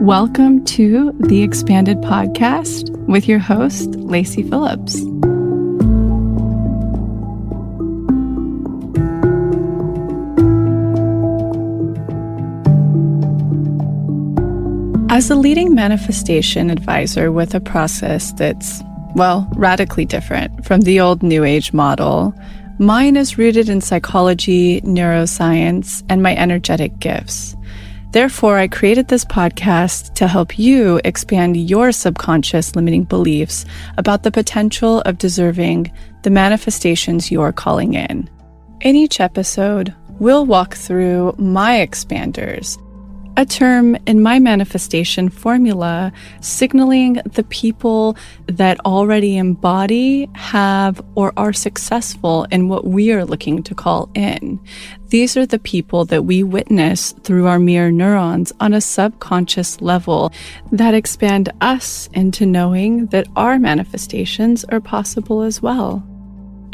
Welcome to the Expanded Podcast with your host, Lacy Phillips. As a leading manifestation advisor with a process that's, radically different from the old New Age model, mine is rooted in psychology, neuroscience, and my energetic gifts. Therefore, I created this podcast to help you expand your subconscious limiting beliefs about the potential of deserving the manifestations you're calling in. In each episode, we'll walk through my expanders, a term in my manifestation formula signaling the people that already embody, have, or are successful in what we are looking to call in. These are the people that we witness through our mirror neurons on a subconscious level that expand us into knowing that our manifestations are possible as well.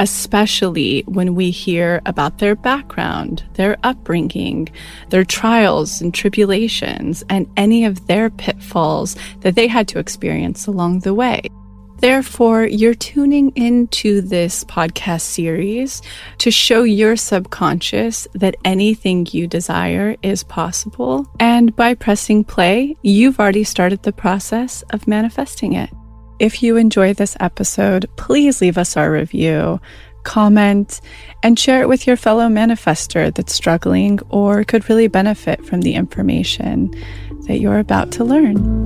Especially when we hear about their background, their upbringing, their trials and tribulations, and any of their pitfalls that they had to experience along the way. Therefore, you're tuning into this podcast series to show your subconscious that anything you desire is possible. And by pressing play, you've already started the process of manifesting it. If you enjoy this episode, please leave us our review, comment, and share it with your fellow manifester that's struggling or could really benefit from the information that you're about to learn.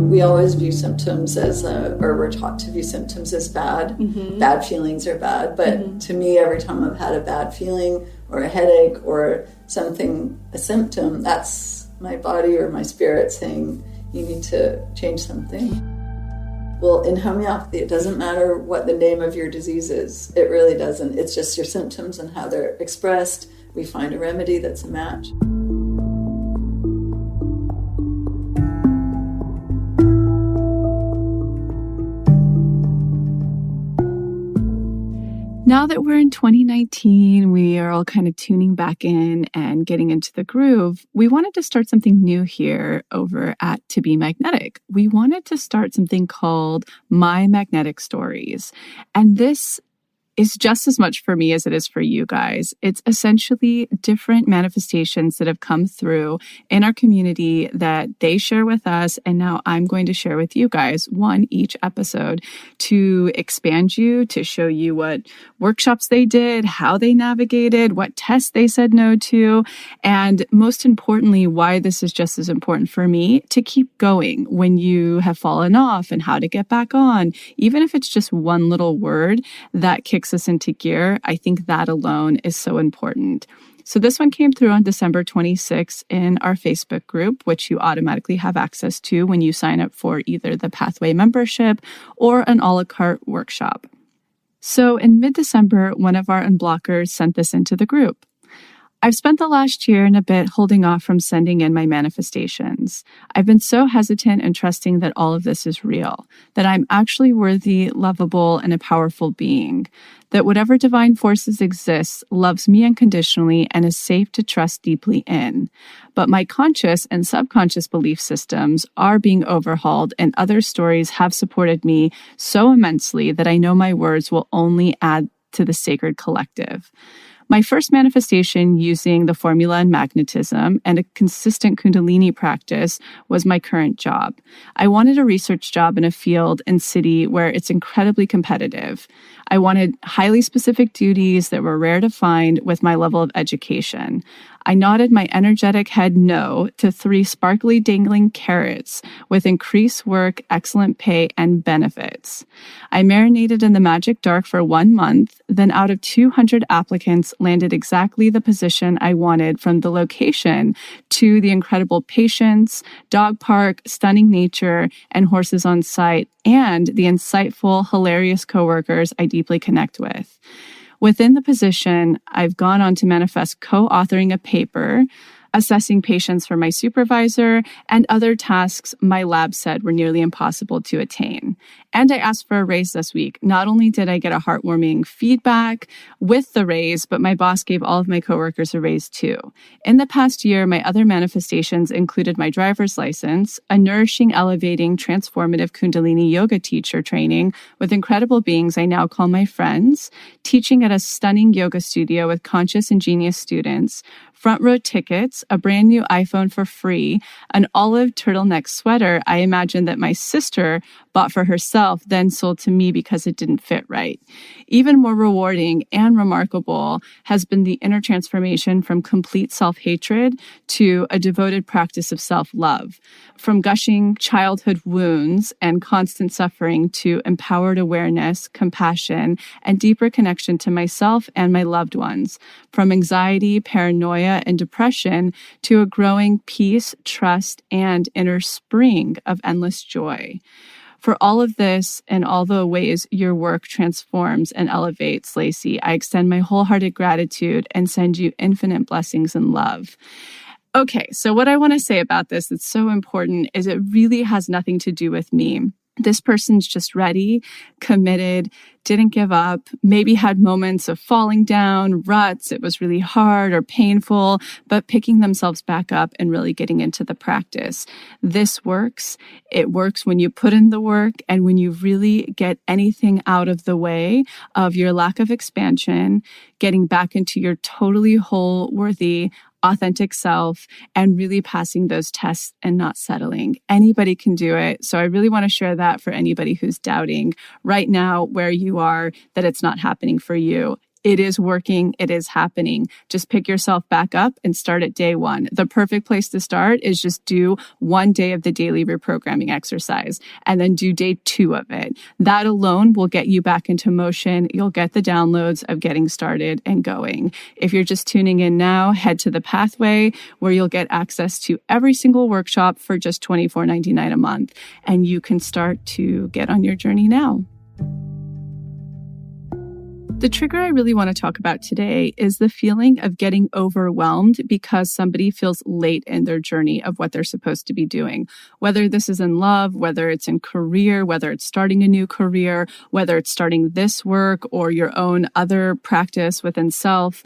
We always view symptoms as, or we're taught to view symptoms as bad. Mm-hmm. Bad feelings are bad. But to me, every time I've had a bad feeling or a headache or something, a symptom, that's my body or my spirit saying, you need to change something. Well, in homeopathy, it doesn't matter what the name of your disease is. It really doesn't. It's just your symptoms and how they're expressed. We find a remedy that's a match. Now that we're in 2019, we are all kind of tuning back in and getting into the groove. We wanted to start something new here over at To Be Magnetic. We wanted to start something called My Magnetic Stories. And this is just as much for me as it is for you guys. It's essentially different manifestations that have come through in our community that they share with us, and now I'm going to share with you guys, one each episode, to expand you, to show you what workshops they did, how they navigated, what tests they said no to, and most importantly, why this is just as important for me to keep going when you have fallen off and how to get back on. Even if it's just one little word that kicks us into gear, I think that alone is so important. So this one came through on December 26th in our Facebook group, which you automatically have access to when you sign up for either the Pathway membership or an a la carte workshop. So in mid-December, one of our unblockers sent this into the group. I've spent the last year and a bit holding off from sending in my manifestations. I've been so hesitant and trusting that all of this is real, that I'm actually worthy, lovable, and a powerful being, that whatever divine forces exist loves me unconditionally and is safe to trust deeply in. But my conscious and subconscious belief systems are being overhauled, and other stories have supported me so immensely that I know my words will only add to the sacred collective. My first manifestation using the formula and magnetism and a consistent Kundalini practice was my current job. I wanted a research job in a field and city where it's incredibly competitive. I wanted highly specific duties that were rare to find with my level of education. I nodded my energetic head no to 3 sparkly dangling carrots with increased work, excellent pay, and benefits. I marinated in the magic dark for 1 month, then out of 200 applicants landed exactly the position I wanted, from the location to the incredible patience, dog park, stunning nature, and horses on site, and the insightful, hilarious coworkers I deeply connect with. Within the position, I've gone on to manifest co-authoring a paper, assessing patients for my supervisor, and other tasks my lab said were nearly impossible to attain. And I asked for a raise this week. Not only did I get a heartwarming feedback with the raise, but my boss gave all of my coworkers a raise too. In the past year, my other manifestations included my driver's license, a nourishing, elevating, transformative Kundalini yoga teacher training with incredible beings I now call my friends, teaching at a stunning yoga studio with conscious and genius students, front row tickets, a brand new iPhone for free, an olive turtleneck sweater I imagined that my sister bought for herself, then sold to me because it didn't fit right. Even more rewarding and remarkable has been the inner transformation from complete self-hatred to a devoted practice of self-love, from gushing childhood wounds and constant suffering to empowered awareness, compassion, and deeper connection to myself and my loved ones, from anxiety, paranoia, and depression to a growing peace, trust, and inner spring of endless joy. For all of this and all the ways your work transforms and elevates, Lacy, I extend my wholehearted gratitude and send you infinite blessings and love. Okay, so what I want to say about this that's so important is it really has nothing to do with me. This person's just ready, committed, didn't give up, maybe had moments of falling down, ruts, it was really hard or painful, but picking themselves back up and really getting into the practice. This works. It works when you put in the work and when you really get anything out of the way of your lack of expansion, getting back into your totally whole, worthy, authentic self, and really passing those tests and not settling. Anybody can do it. So I really want to share that for anybody who's doubting right now where you are, that it's not happening for you. It is working. It is happening. Just pick yourself back up and start at day one. The perfect place to start is just do one day of the daily reprogramming exercise and then do day 2 of it. That alone will get you back into motion. You'll get the downloads of getting started and going. If you're just tuning in now, head to the pathway where you'll get access to every single workshop for just $24.99 a month. And you can start to get on your journey now. The trigger I really want to talk about today is the feeling of getting overwhelmed because somebody feels late in their journey of what they're supposed to be doing. Whether this is in love, whether it's in career, whether it's starting a new career, whether it's starting this work or your own other practice within self,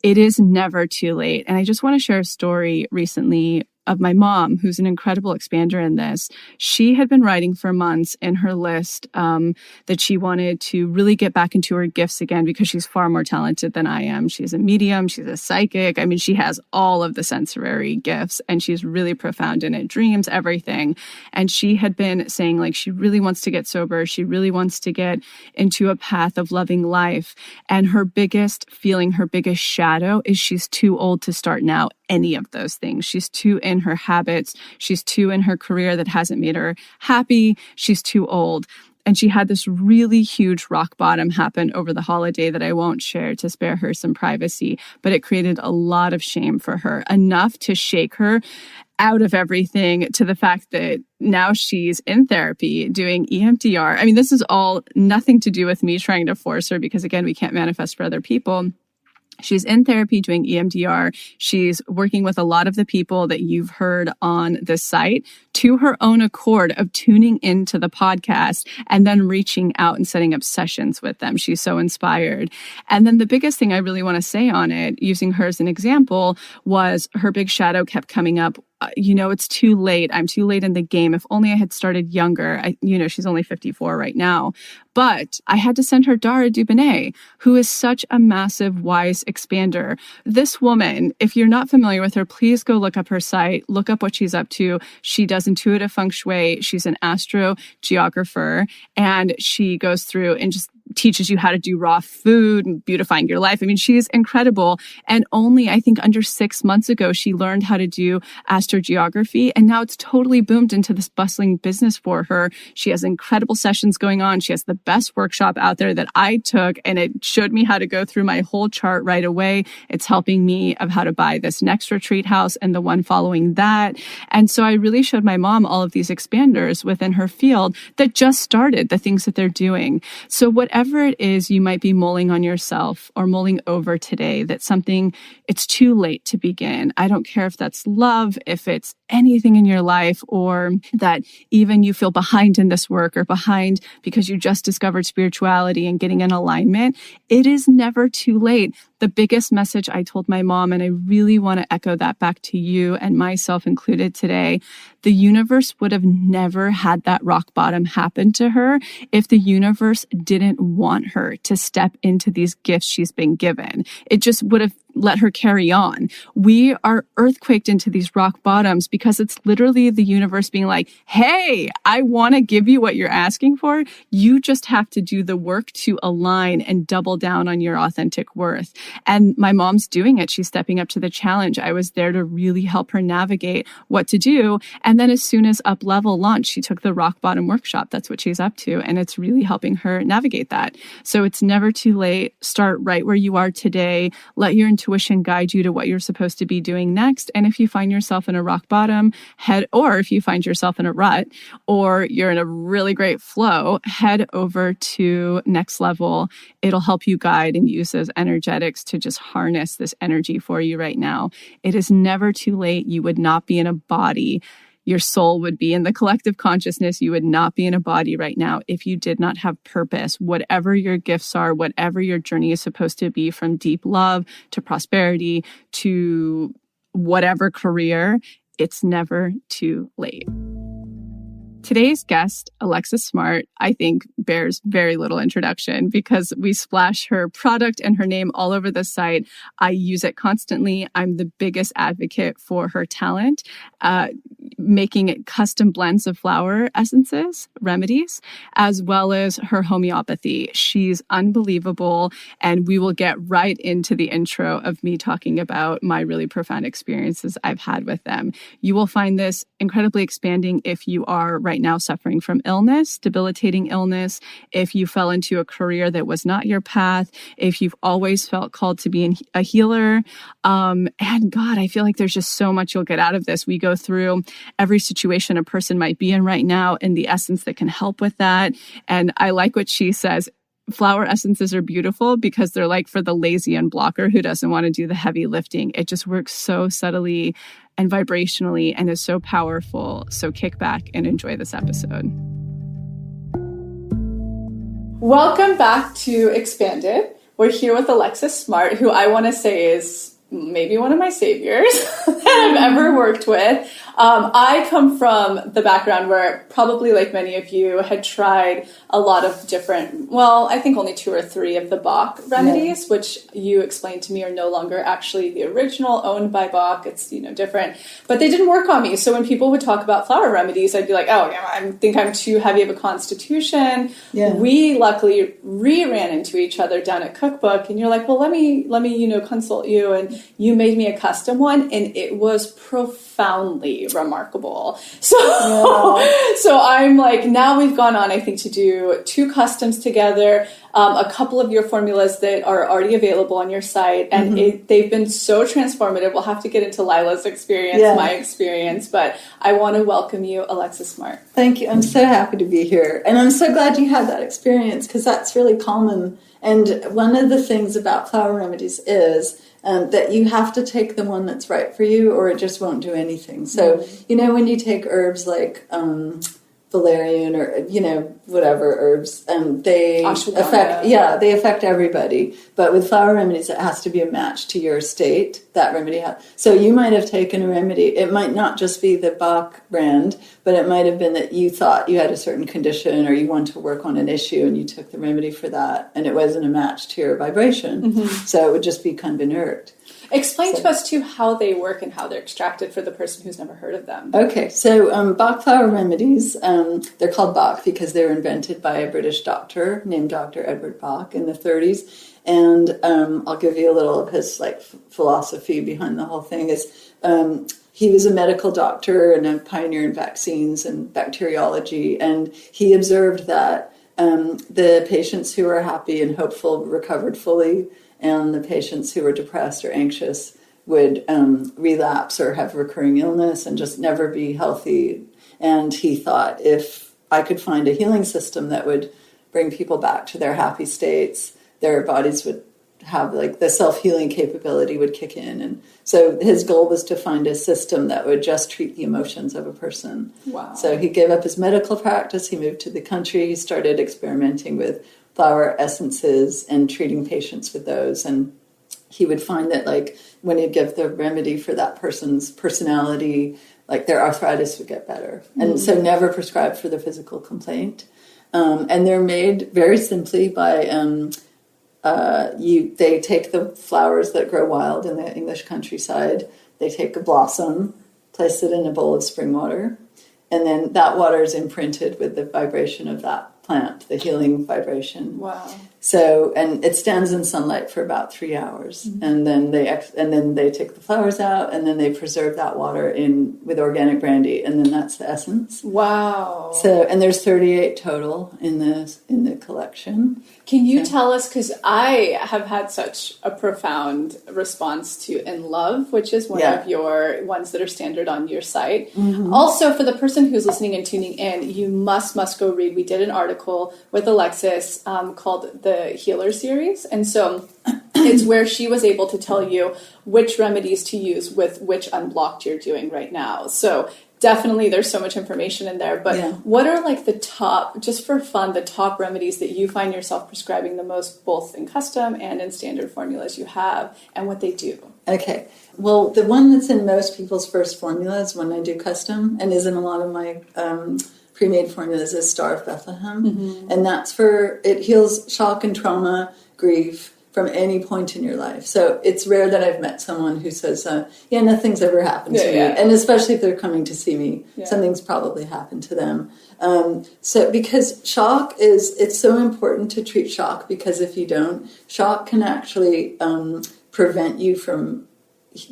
it is never too late. And I just want to share a story recently of my mom, who's an incredible expander in this. She had been writing for months in her list that she wanted to really get back into her gifts again because she's far more talented than I am. She's a medium. She's a psychic. I mean, she has all of the sensory gifts and she's really profound in it, dreams, everything. And she had been saying like she really wants to get sober. She really wants to get into a path of loving life. And her biggest feeling, her biggest shadow is she's too old to start now any of those things. She's too in her habits. She's too in her career that hasn't made her happy. She's too old. And she had this really huge rock bottom happen over the holiday that I won't share to spare her some privacy, but it created a lot of shame for her, enough to shake her out of everything to the fact that now she's in therapy doing EMDR. I mean, this is all nothing to do with me trying to force her because, again, we can't manifest for other people. She's in therapy doing EMDR. She's working with a lot of the people that you've heard on this site to her own accord of tuning into the podcast and then reaching out and setting up sessions with them. She's so inspired. And then the biggest thing I really want to say on it, using her as an example, was her big shadow kept coming up. It's too late. I'm too late in the game. If only I had started younger. She's only 54 right now. But I had to send her Dara Dubonnet, who is such a massive, wise expander. This woman, if you're not familiar with her, please go look up her site, look up what she's up to. She does intuitive feng shui. She's an astrogeographer, and she goes through and just teaches you how to do raw food and beautifying your life. I mean, she is incredible. And only, I think, under 6 months ago, she learned how to do astrogeography. And now it's totally boomed into this bustling business for her. She has incredible sessions going on. She has the best workshop out there that I took, and it showed me how to go through my whole chart right away. It's helping me of how to buy this next retreat house and the one following that. And so I really showed my mom all of these expanders within her field that just started the things that they're doing. So whatever whatever it is you might be mulling on yourself or mulling over today, that's something, it's too late to begin. I don't care if that's love, if it's anything in your life, or that even you feel behind in this work or behind because you just discovered spirituality and getting in alignment. It is never too late. The biggest message I told my mom, and I really want to echo that back to you and myself included today, the universe would have never had that rock bottom happen to her if the universe didn't want her to step into these gifts she's been given. It just would have let her carry on. We are earthquaked into these rock bottoms because it's literally the universe being like, hey, I want to give you what you're asking for. You just have to do the work to align and double down on your authentic worth. And my mom's doing it. She's stepping up to the challenge. I was there to really help her navigate what to do. And then as soon as Up Level launched, she took the rock bottom workshop. That's what she's up to. And it's really helping her navigate that. So it's never too late. Start right where you are today. Let your intuition guide you to what you're supposed to be doing next. And if you find yourself in a rock bottom, or if you find yourself in a rut, or you're in a really great flow, head over to Next Level. It'll help you guide and use those energetics to just harness this energy for you right now. It is never too late. You would not be in a body. Your soul would be in the collective consciousness. You would not be in a body right now if you did not have purpose. Whatever your gifts are, whatever your journey is supposed to be, from deep love to prosperity to whatever career, it's never too late. Today's guest, Alexis Smart, I think bears very little introduction because we splash her product and her name all over the site. I use it constantly. I'm the biggest advocate for her talent, making custom blends of flower essences, remedies, as well as her homeopathy. She's unbelievable. And we will get right into the intro of me talking about my really profound experiences I've had with them. You will find this incredibly expanding if you are right now suffering from illness, debilitating illness, if you fell into a career that was not your path, if you've always felt called to be a healer. And God, I feel like there's just so much you'll get out of this. We go through every situation a person might be in right now and the essence that can help with that. And I like what she says. Flower essences are beautiful because they're like for the lazy unblocker who doesn't want to do the heavy lifting. It just works so subtly and vibrationally and is so powerful. So kick back and enjoy this episode. Welcome back to Expanded. We're here with Alexis Smart, who I want to say is maybe one of my saviors that I've ever worked with. I come from the background where probably like many of you had tried a lot of different, well, I think only 2 or 3 of the Bach remedies, which you explained to me are no longer actually the original owned by Bach. It's, different, but they didn't work on me. So when people would talk about flower remedies, I'd be like, oh, yeah, I think I'm too heavy of a constitution. Yeah. We luckily ran into each other down at Cookbook, and you're like, well, let me, consult you. And you made me a custom one, and it was profoundly remarkable. So I'm like, now we've gone on, I think, to do 2 customs together, a couple of your formulas that are already available on your site, and they've been so transformative. We'll have to get into Lila's experience, my experience, but I want to welcome you, Alexis Smart. Thank you. I'm so happy to be here, and I'm so glad you had that experience because that's really common. And one of the things about flower remedies is that you have to take the one that's right for you or it just won't do anything. So, when you take herbs like valerian or, whatever herbs, they affect everybody. But with flower remedies, it has to be a match to your state, that remedy has. So you might have taken a remedy. It might not just be the Bach brand, but it might have been that you thought you had a certain condition or you want to work on an issue and you took the remedy for that and it wasn't a match to your vibration. So it would just be kind of inert. Explain to us, too, how they work and how they're extracted for the person who's never heard of them. Okay, so Bach flower remedies, they're called Bach because they were invented by a British doctor named Dr. Edward Bach in the 30s. And I'll give you a little of his philosophy behind the whole thing. He was a medical doctor and a pioneer in vaccines and bacteriology, and he observed that the patients who were happy and hopeful recovered fully, and the patients who were depressed or anxious would relapse or have recurring illness and just never be healthy. And he thought, if I could find a healing system that would bring people back to their happy states, their bodies would have like the self-healing capability would kick in. And so his goal was to find a system that would just treat the emotions of a person. Wow. So he gave up his medical practice. He moved to the country. He started experimenting with flower essences and treating patients with those. And he would find that like when he'd give the remedy for that person's personality, like their arthritis would get better. And so never prescribed for the physical complaint. And they're made very simply by they take the flowers that grow wild in the English countryside. They take a blossom, place it in a bowl of spring water, and then that water is imprinted with the vibration of that plant, the healing vibration. Wow. So, and it stands in sunlight for about 3 hours, and then they take the flowers out, and then they preserve that water with organic brandy, and then that's the essence. Wow. So, and there's 38 total in the collection. Can you tell us, because I have had such a profound response to In Love, which is one of your ones that are standard on your site. Also, for the person who's listening and tuning in, you must go read. We did an article with Alexis called the Healer Series. And so it's where she was able to tell you which remedies to use with which unblocked you're doing right now. So definitely there's so much information in there, but what are like the top, just for fun, the top remedies that you find yourself prescribing the most, both in custom and in standard formulas you have, and what they do? Okay. Well, the one that's in most people's first formulas when I do custom and is in a lot of my pre-made formulas is Star of Bethlehem. And that's it heals shock and trauma, grief, from any point in your life. So it's rare that I've met someone who says, nothing's ever happened to me. And especially if they're coming to see me, something's probably happened to them. So because it's so important to treat shock, because if you don't, shock can actually prevent you from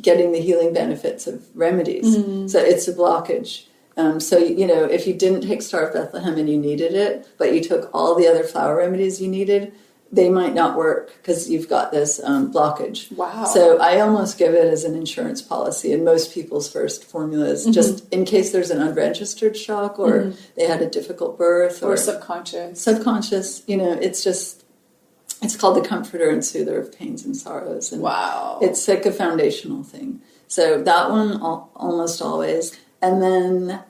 getting the healing benefits of remedies. So it's a blockage. So, if you didn't take Star of Bethlehem and you needed it, but you took all the other flower remedies you needed, they might not work because you've got this blockage. Wow. So I almost give it as an insurance policy in most people's first formulas, just in case there's an unregistered shock or they had a difficult birth. Or subconscious. Subconscious, it's called the comforter and soother of pains and sorrows. And wow. It's like a foundational thing. So that one almost always. And then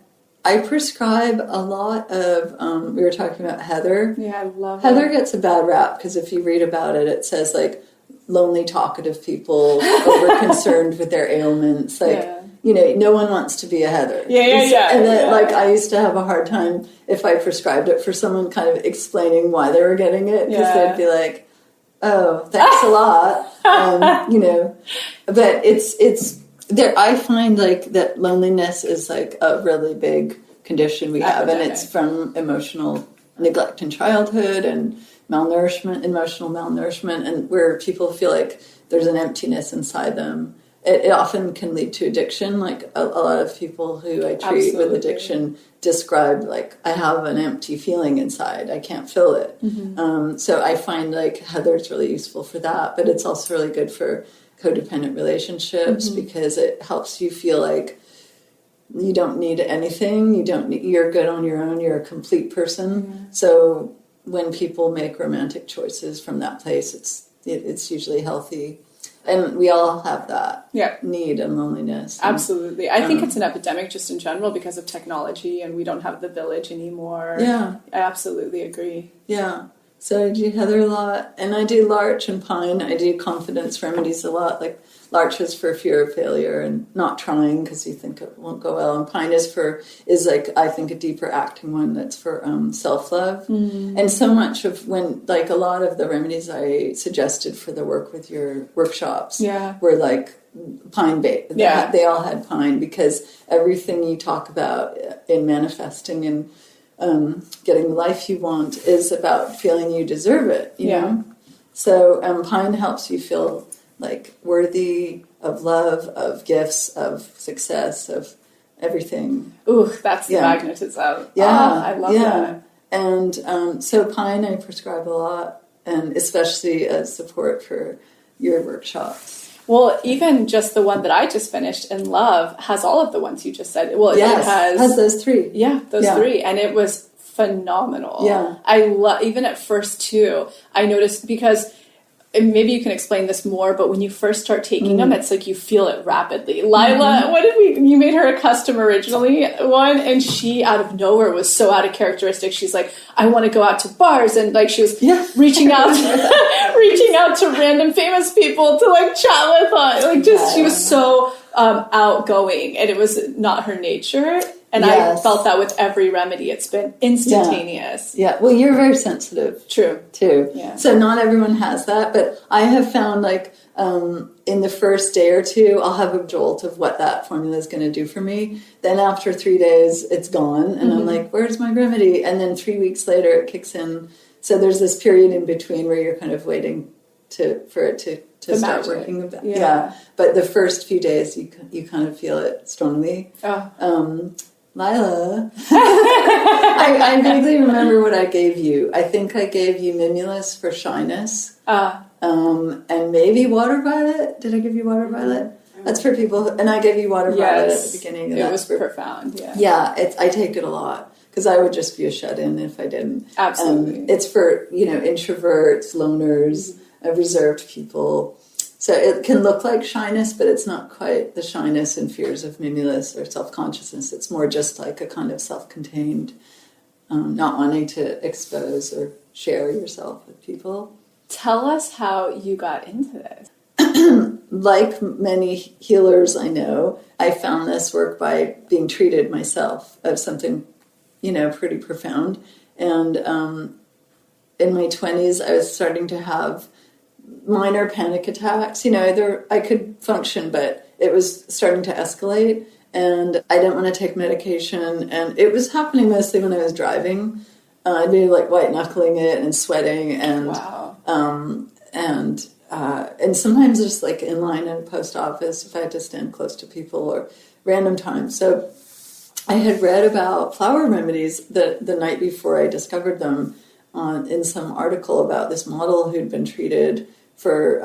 I prescribe a lot of, we were talking about heather. Yeah, I love Heather gets a bad rap because if you read about it, it says like lonely, talkative people, over concerned with their ailments. Like, no one wants to be a heather. And then, I used to have a hard time if I prescribed it for someone kind of explaining why they were getting it, because they'd be like, oh, thanks a lot. But it's there. I find like that loneliness is like a really big condition we have, and it's from emotional neglect in childhood and emotional malnourishment, and where people feel like there's an emptiness inside them. It often can lead to addiction. Like a lot of people who I treat with addiction describe like, I have an empty feeling inside. I can't fill it. So I find like heather's really useful for that, but it's also really good for codependent relationships because it helps you feel like you don't need anything. You're good on your own. You're a complete person. So when people make romantic choices from that place, it's usually healthy. And we all have that need and loneliness. Absolutely. I think it's an epidemic just in general because of technology, and we don't have the village anymore. Yeah. I absolutely agree. Yeah. So I do heather a lot, and I do larch and pine. I do confidence remedies a lot. Like larch is for fear of failure and not trying because you think it won't go well. And pine is like, I think, a deeper acting one that's for self-love. And so much of like a lot of the remedies I suggested for the work with your workshops were like pine-based. They all had pine, because everything you talk about in manifesting and getting the life you want is about feeling you deserve it, you know? So pine helps you feel like worthy of love, of gifts, of success, of everything. Ooh, that's the magnetism. I love that. And so pine I prescribe a lot, and especially as support for your workshops. Well, even just the one that I just finished, In Love, has all of the ones you just said. Well, it has those three. Yeah, those three. And it was phenomenal. Yeah. I love, even at first too, I noticed, because, and maybe you can explain this more, but when you first start taking them, it's like you feel it rapidly. Lila, you made her a custom originally one, and she out of nowhere was so out of characteristic. She's like, I want to go out to bars, and like she was reaching out to random famous people to like chat with like just she was so outgoing, and it was not her nature. And I felt that with every remedy. It's been instantaneous. Yeah. Well, you're very sensitive. True. Too. Yeah. So not everyone has that, but I have found like in the first day or two, I'll have a jolt of what that formula is going to do for me. Then after 3 days, it's gone. And I'm like, where's my remedy? And then 3 weeks later, it kicks in. So there's this period in between where you're kind of waiting for it to start working a bit. Yeah. But the first few days, you kind of feel it strongly. Lila, I vaguely remember what I gave you. I think I gave you Mimulus for shyness, and maybe Water Violet. Did I give you Water Violet? That's for people, and I gave you Water Violet at the beginning. And it was profound. I take it a lot because I would just be a shut-in if I didn't. Absolutely, it's for introverts, loners, reserved people. So it can look like shyness, but it's not quite the shyness and fears of mimulus or self-consciousness. It's more just like a kind of self-contained, not wanting to expose or share yourself with people. Tell us how you got into this. Like many healers I know, I found this work by being treated myself of something, pretty profound. And in my 20s, I was starting to have minor panic attacks. I could function, but it was starting to escalate, and I didn't want to take medication, and it was happening mostly when I was driving. I'd be like white knuckling it and sweating, and and sometimes just like in line at a post office if I had to stand close to people or random times. So I had read about flower remedies the night before I discovered them in some article about this model who'd been treated for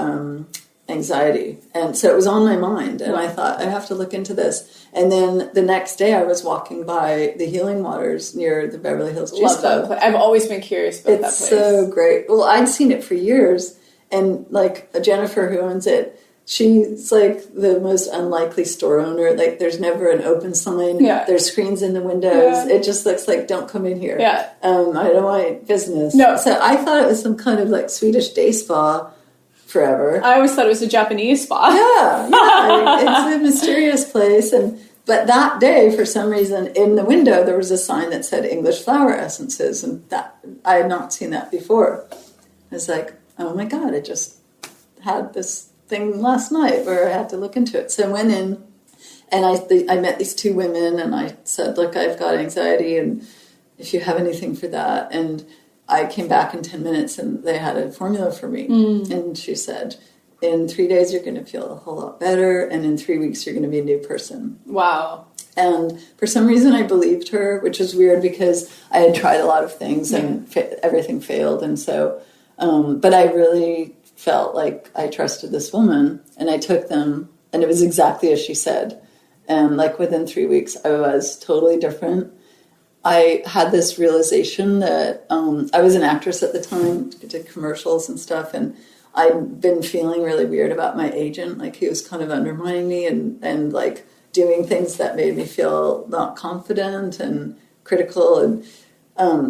anxiety. And so it was on my mind, and I thought, I have to look into this. And then the next day I was walking by the Healing Waters near the Beverly Hills Juice Love Club. that place. I've always been curious about that place. It's so great. Well, I'd seen it for years, and like Jennifer who owns it, she's like the most unlikely store owner. Like there's never an open sign. Yeah. There's screens in the windows. Yeah. It just looks like, don't come in here. Yeah. I don't want business. No. So I thought it was some kind of like Swedish day spa forever. I always thought it was a Japanese spa. Yeah. It's a mysterious place. But that day, for some reason, in the window, there was a sign that said English flower essences. And that I had not seen that before. I was like, oh my God, I just had this thing last night where I had to look into it. So I went in, and I met these two women, and I said, look, I've got anxiety, and if you have anything for that. And I came back in 10 minutes, and they had a formula for me. And she said, in 3 days, you're going to feel a whole lot better, and in 3 weeks, you're going to be a new person. Wow. And for some reason, I believed her, which was weird because I had tried a lot of things, and everything failed. And so, but I really felt like I trusted this woman, and I took them, and it was exactly as she said. And like within 3 weeks, I was totally different. I had this realization that I was an actress at the time, did commercials and stuff, and I'd been feeling really weird about my agent. Like he was kind of undermining me and like doing things that made me feel not confident and critical. And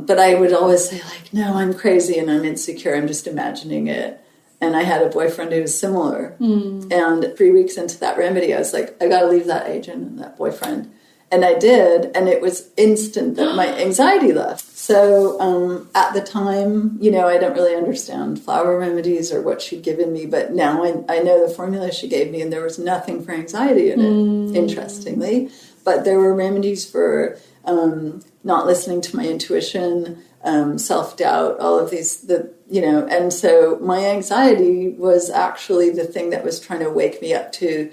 but I would always say like, no, I'm crazy and I'm insecure. I'm just imagining it. And I had a boyfriend who was similar. And 3 weeks into that remedy, I was like, I got to leave that agent and that boyfriend. And I did, and it was instant that my anxiety left. So at the time, I don't really understand flower remedies or what she'd given me, but now I know the formula she gave me, and there was nothing for anxiety in it, interestingly. But there were remedies for not listening to my intuition, self-doubt, all of these, and so my anxiety was actually the thing that was trying to wake me up to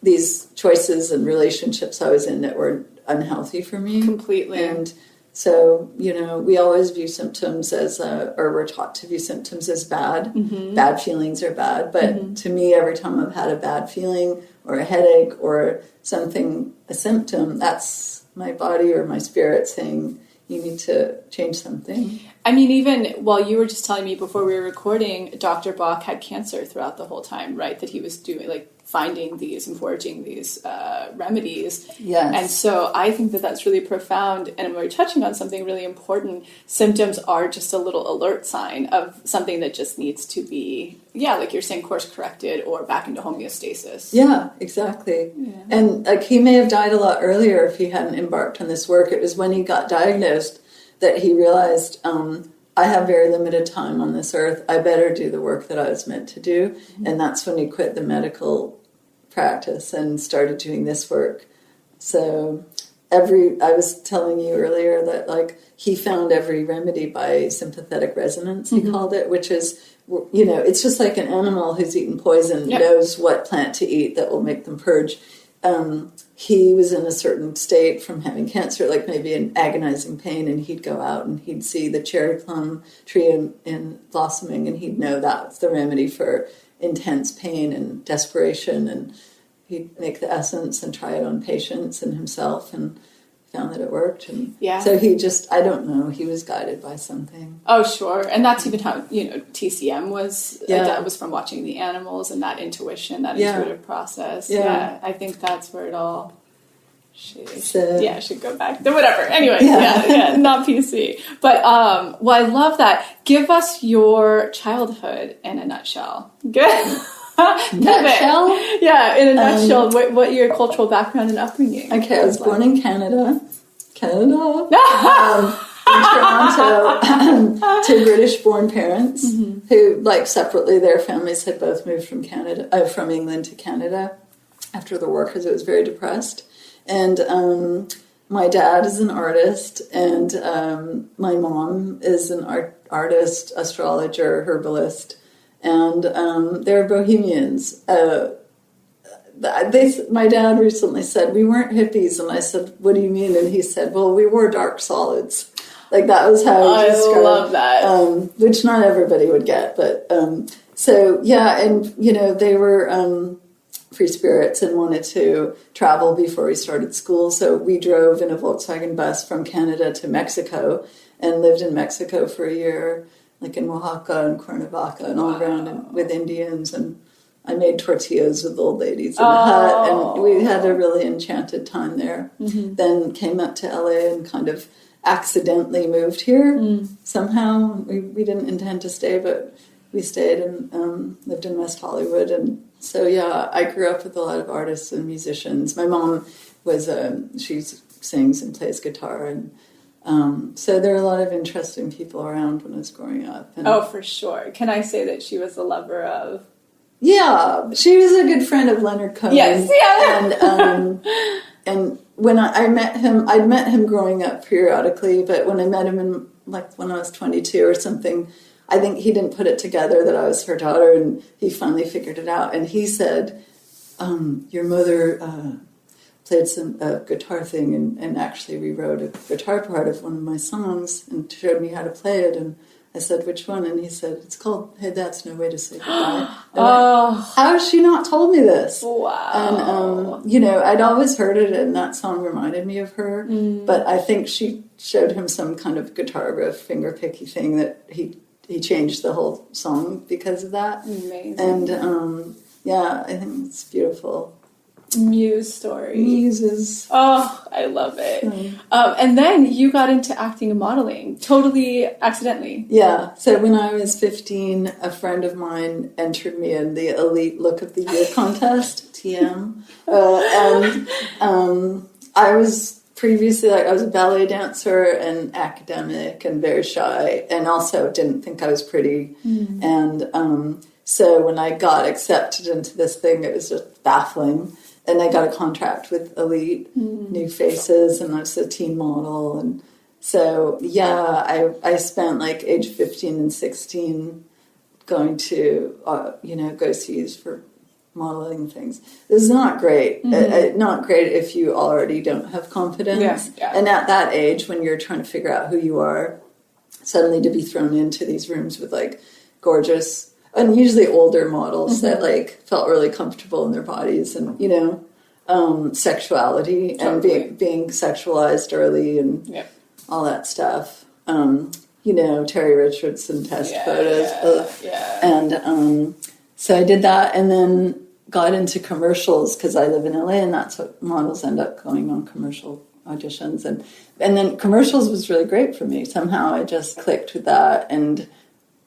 these choices and relationships I was in that were unhealthy for me. Completely. And so, we always view symptoms as, or we're taught to view symptoms as bad. Bad feelings are bad. But to me, every time I've had a bad feeling or a headache or something, a symptom, that's my body or my spirit saying, you need to change something. I mean, even while you were just telling me before we were recording, Dr. Bach had cancer throughout the whole time, right? That he was doing, like, finding these and forging these remedies. Yes. And so I think that that's really profound. And we're touching on something really important. Symptoms are just a little alert sign of something that just needs to be, like you're saying, course corrected or back into homeostasis. Yeah, exactly. Yeah. And like he may have died a lot earlier if he hadn't embarked on this work. It was when he got diagnosed that he realized, I have very limited time on this earth. I better do the work that I was meant to do. Mm-hmm. And that's when he quit the medical practice and started doing this work. So I was telling you earlier that like he found every remedy by sympathetic resonance, he called it, which is, it's just like an animal who's eaten poison knows what plant to eat that will make them purge. He was in a certain state from having cancer, like maybe in agonizing pain, and he'd go out and he'd see the cherry plum tree in blossoming, and he'd know that's the remedy for intense pain and desperation, and he'd make the essence and try it on patients and himself, and found that it worked. And so he just, I don't know, he was guided by something. Oh, sure. And that's even how, TCM was, that was from watching the animals and that intuition, that intuitive process. Yeah. I think that's where it all should go back to whatever. Anyway, not PC. But, I love that. Give us your childhood in a nutshell. Good. Nutshell? Yeah, in a nutshell, what your cultural background and upbringing? Okay, I was born in Canada. In Toronto, to British-born parents who, like, separately, their families had both moved from England to Canada after the war because it was very depressed. And my dad is an artist, and my mom is an artist, astrologer, herbalist. And they're bohemians. My dad recently said, we weren't hippies. And I said, what do you mean? And he said, well, we wore dark solids. Like, that was how he described it. I love that. Which not everybody would get. But, and, they were free spirits and wanted to travel before we started school. So we drove in a Volkswagen bus from Canada to Mexico and lived in Mexico for a year, like in Oaxaca and Cuernavaca and all around with Indians. And I made tortillas with old ladies in a hut. And we had a really enchanted time there. Mm-hmm. Then came up to LA and kind of accidentally moved here. Somehow. We didn't intend to stay, but we stayed and lived in West Hollywood. And so, I grew up with a lot of artists and musicians. My mom was, she sings and plays guitar, and so there are a lot of interesting people around when I was growing up. And, for sure. Can I say that she was a lover of? Yeah, she was a good friend of Leonard Cohen. Yes, And when I met him, I'd met him growing up periodically, but when I met him when I was 22 or something, I think he didn't put it together that I was her daughter, and he finally figured it out. And he said, your mother played some guitar thing and actually rewrote a guitar part of one of my songs and showed me how to play it. And I said, which one? And he said, it's called Hey, That's No Way to Say Goodbye. How has she not told me this? Wow. And, I'd always heard it, and that song reminded me of her. But I think she showed him some kind of guitar riff, finger picky thing that he changed the whole song because of that. Amazing. And, I think it's beautiful. Muse story. Muses. Oh, I love it. And then you got into acting and modeling, totally accidentally. Yeah. So when I was 15, a friend of mine entered me in the Elite Look of the Year contest, TM. And I was previously, I was a ballet dancer and academic and very shy, and also didn't think I was pretty. And so when I got accepted into this thing, it was just baffling. And I got a contract with Elite, New Faces, and I was a teen model. And so, I spent like age 15 and 16 going to, go-sees for modeling things. This is not great. Not great if you already don't have confidence. Yeah. And at that age, when you're trying to figure out who you are, suddenly to be thrown into these rooms with like gorgeous and usually older models that like felt really comfortable in their bodies, and sexuality and being sexualized early, and all that stuff. Terry Richardson test photos. And so I did that, and then got into commercials because I live in LA, and that's what models end up going on, commercial auditions. And then commercials was really great for me. Somehow I just clicked with that, and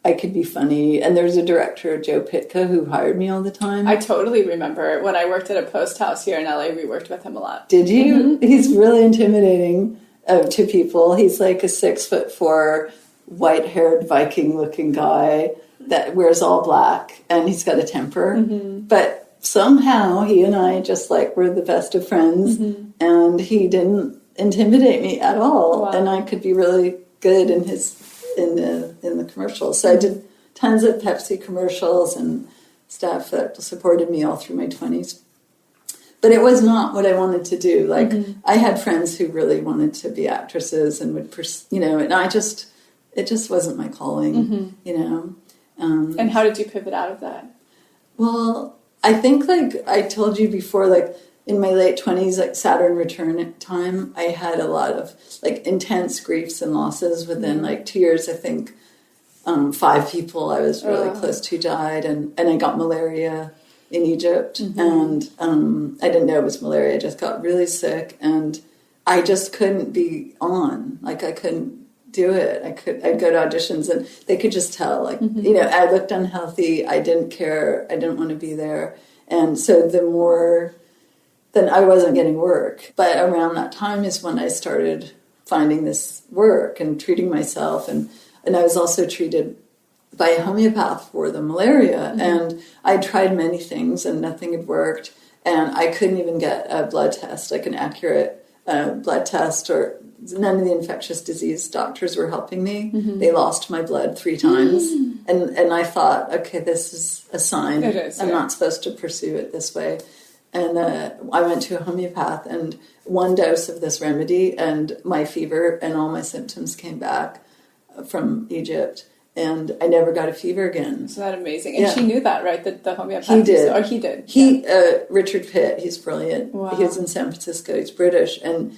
I could be funny. And there's a director, Joe Pitka, who hired me all the time. I totally remember when I worked at a post house here in LA, we worked with him a lot. Did you? Mm-hmm. He's really intimidating to people. He's like a 6'4", white-haired Viking-looking guy that wears all black, and he's got a temper. Mm-hmm. But somehow he and I just were the best of friends, and he didn't intimidate me at all. Wow. And I could be really good in the commercials. So I did tons of Pepsi commercials and stuff that supported me all through my 20s. But it was not what I wanted to do. I had friends who really wanted to be actresses and would, and it just wasn't my calling, And how did you pivot out of that? Well, I think I told you before, in my late 20s, Saturn return time, I had a lot of intense griefs and losses within 2 years. I think 5 people I was really close to died, and I got malaria in Egypt, and I didn't know it was malaria. I just got really sick, and I just couldn't be on. I couldn't do it. I'd go to auditions, and they could just tell. I looked unhealthy. I didn't care. I didn't want to be there, and so then I wasn't getting work. But around that time is when I started finding this work and treating myself, and I was also treated by a homeopath for the malaria, and I tried many things and nothing had worked, and I couldn't even get a blood test, an accurate blood test, or none of the infectious disease doctors were helping me. They lost my blood 3 times, and I thought, okay, this is a sign. It is, I'm not supposed to pursue it this way. And I went to a homeopath, and 1 dose of this remedy, and my fever and all my symptoms came back from Egypt. And I never got a fever again. Isn't that amazing? And she knew that, right? The homeopath. He did. Or he did. Richard Pitt, he's brilliant. Wow. He was in San Francisco. He's British. And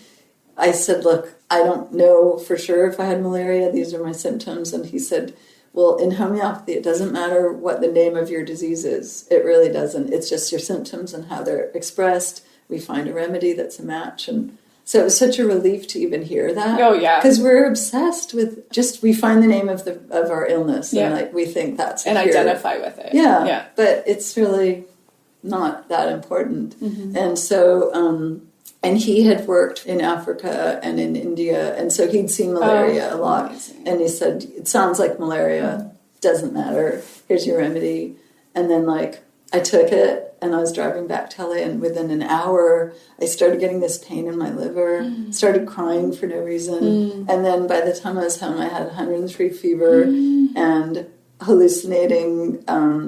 I said, look, I don't know for sure if I had malaria. These are my symptoms. And he said, well, in homeopathy, it doesn't matter what the name of your disease is. It really doesn't. It's just your symptoms and how they're expressed. We find a remedy that's a match. And so it was such a relief to even hear that. Oh, yeah. Because we're obsessed with we find the name of our illness, and we think that's and identify with it. Yeah. But it's really not that important. And so, and he had worked in Africa and in India, and so he'd seen malaria a lot. Amazing. And he said, it sounds like malaria, doesn't matter, here's your remedy. And then I took it, and I was driving back to LA, and within an hour, I started getting this pain in my liver, started crying for no reason. And then by the time I was home, I had 103 fever and hallucinating,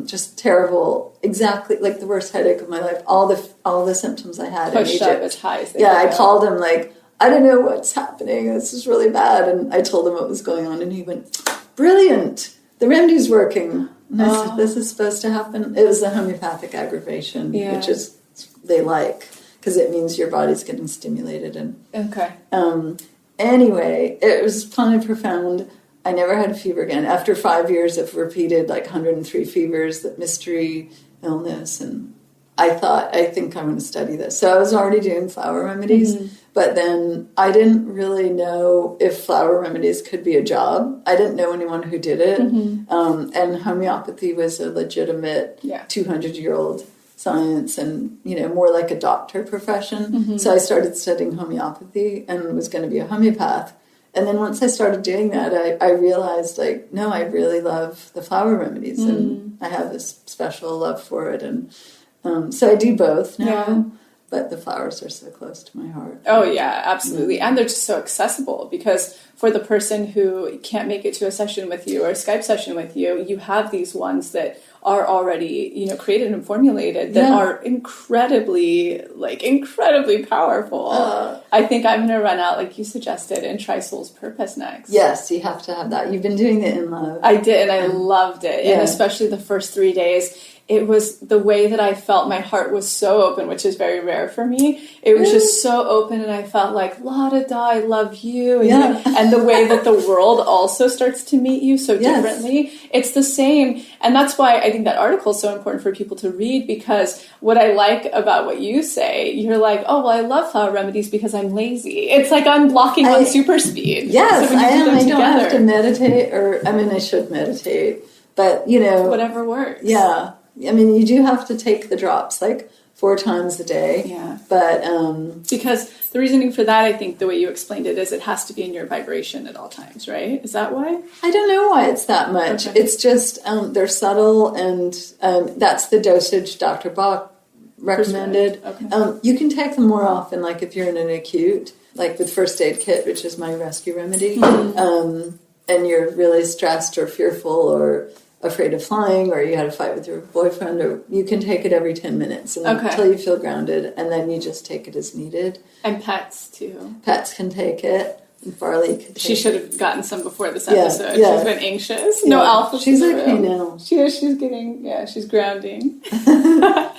just terrible, exactly the worst headache of my life. All the symptoms I had pushed in Egypt. Up as high as they I called him I don't know what's happening. This is really bad. And I told him what was going on, and he went, brilliant, the remedy's working. And I said, this is supposed to happen. It was a homeopathic aggravation, which is they because it means your body's getting stimulated. And anyway, it was fun and profound. I never had a fever again. After 5 years of repeated 103 fevers, that mystery illness, and I thought, I think I'm going to study this. So I was already doing flower remedies, but then I didn't really know if flower remedies could be a job. I didn't know anyone who did it. And homeopathy was a legitimate 200-year-old science, and more like a doctor profession. So I started studying homeopathy and was going to be a homeopath. And then once I started doing that, I realized, no, I really love the flower remedies, and I have this special love for it. And so I do both now, but the flowers are so close to my heart. Oh, yeah, absolutely. And they're just so accessible, because for the person who can't make it to a session with you or a Skype session with you, you have these ones that are already, created and formulated that are incredibly powerful. I think I'm going to run out, like you suggested, and try Soul's Purpose next. Yes, you have to have that. You've been doing it in love. I did, and I loved it. And especially the first 3 days. it was the way that I felt. My heart was so open, which is very rare for me. It was just so open, and I felt like, la da da, I love you. And, and the way that the world also starts to meet you so differently. It's the same. And that's why I think that article is so important for people to read, because what I like about what you say, you're like, oh, well, I love flower remedies because I'm lazy. It's like unblocking on super speed. Yes, so I am. I don't have to meditate, or, I mean, I should meditate, but, you know. Whatever works. Yeah. I mean, you do have to take the drops, like 4 times a day. Yeah. But, because the reasoning for that, I think the way you explained it is it has to be in your vibration at all times, right? Is that why? I don't know why it's that much. Okay. It's just, they're subtle, and that's the dosage Dr. Bach recommended. Okay. You can take them more often, like if you're in an acute, like with first aid kit, which is my rescue remedy, and you're really stressed or fearful or afraid of flying, or you had a fight with your boyfriend, or you can take it every 10 minutes until you feel grounded, and then you just take it as needed. And pets too. Pets can take it. And Farley can take She should have gotten some before this Yeah, episode. yeah. She's been anxious. No Alpha. She's okay now. She is. She's getting. Yeah, she's grounding. But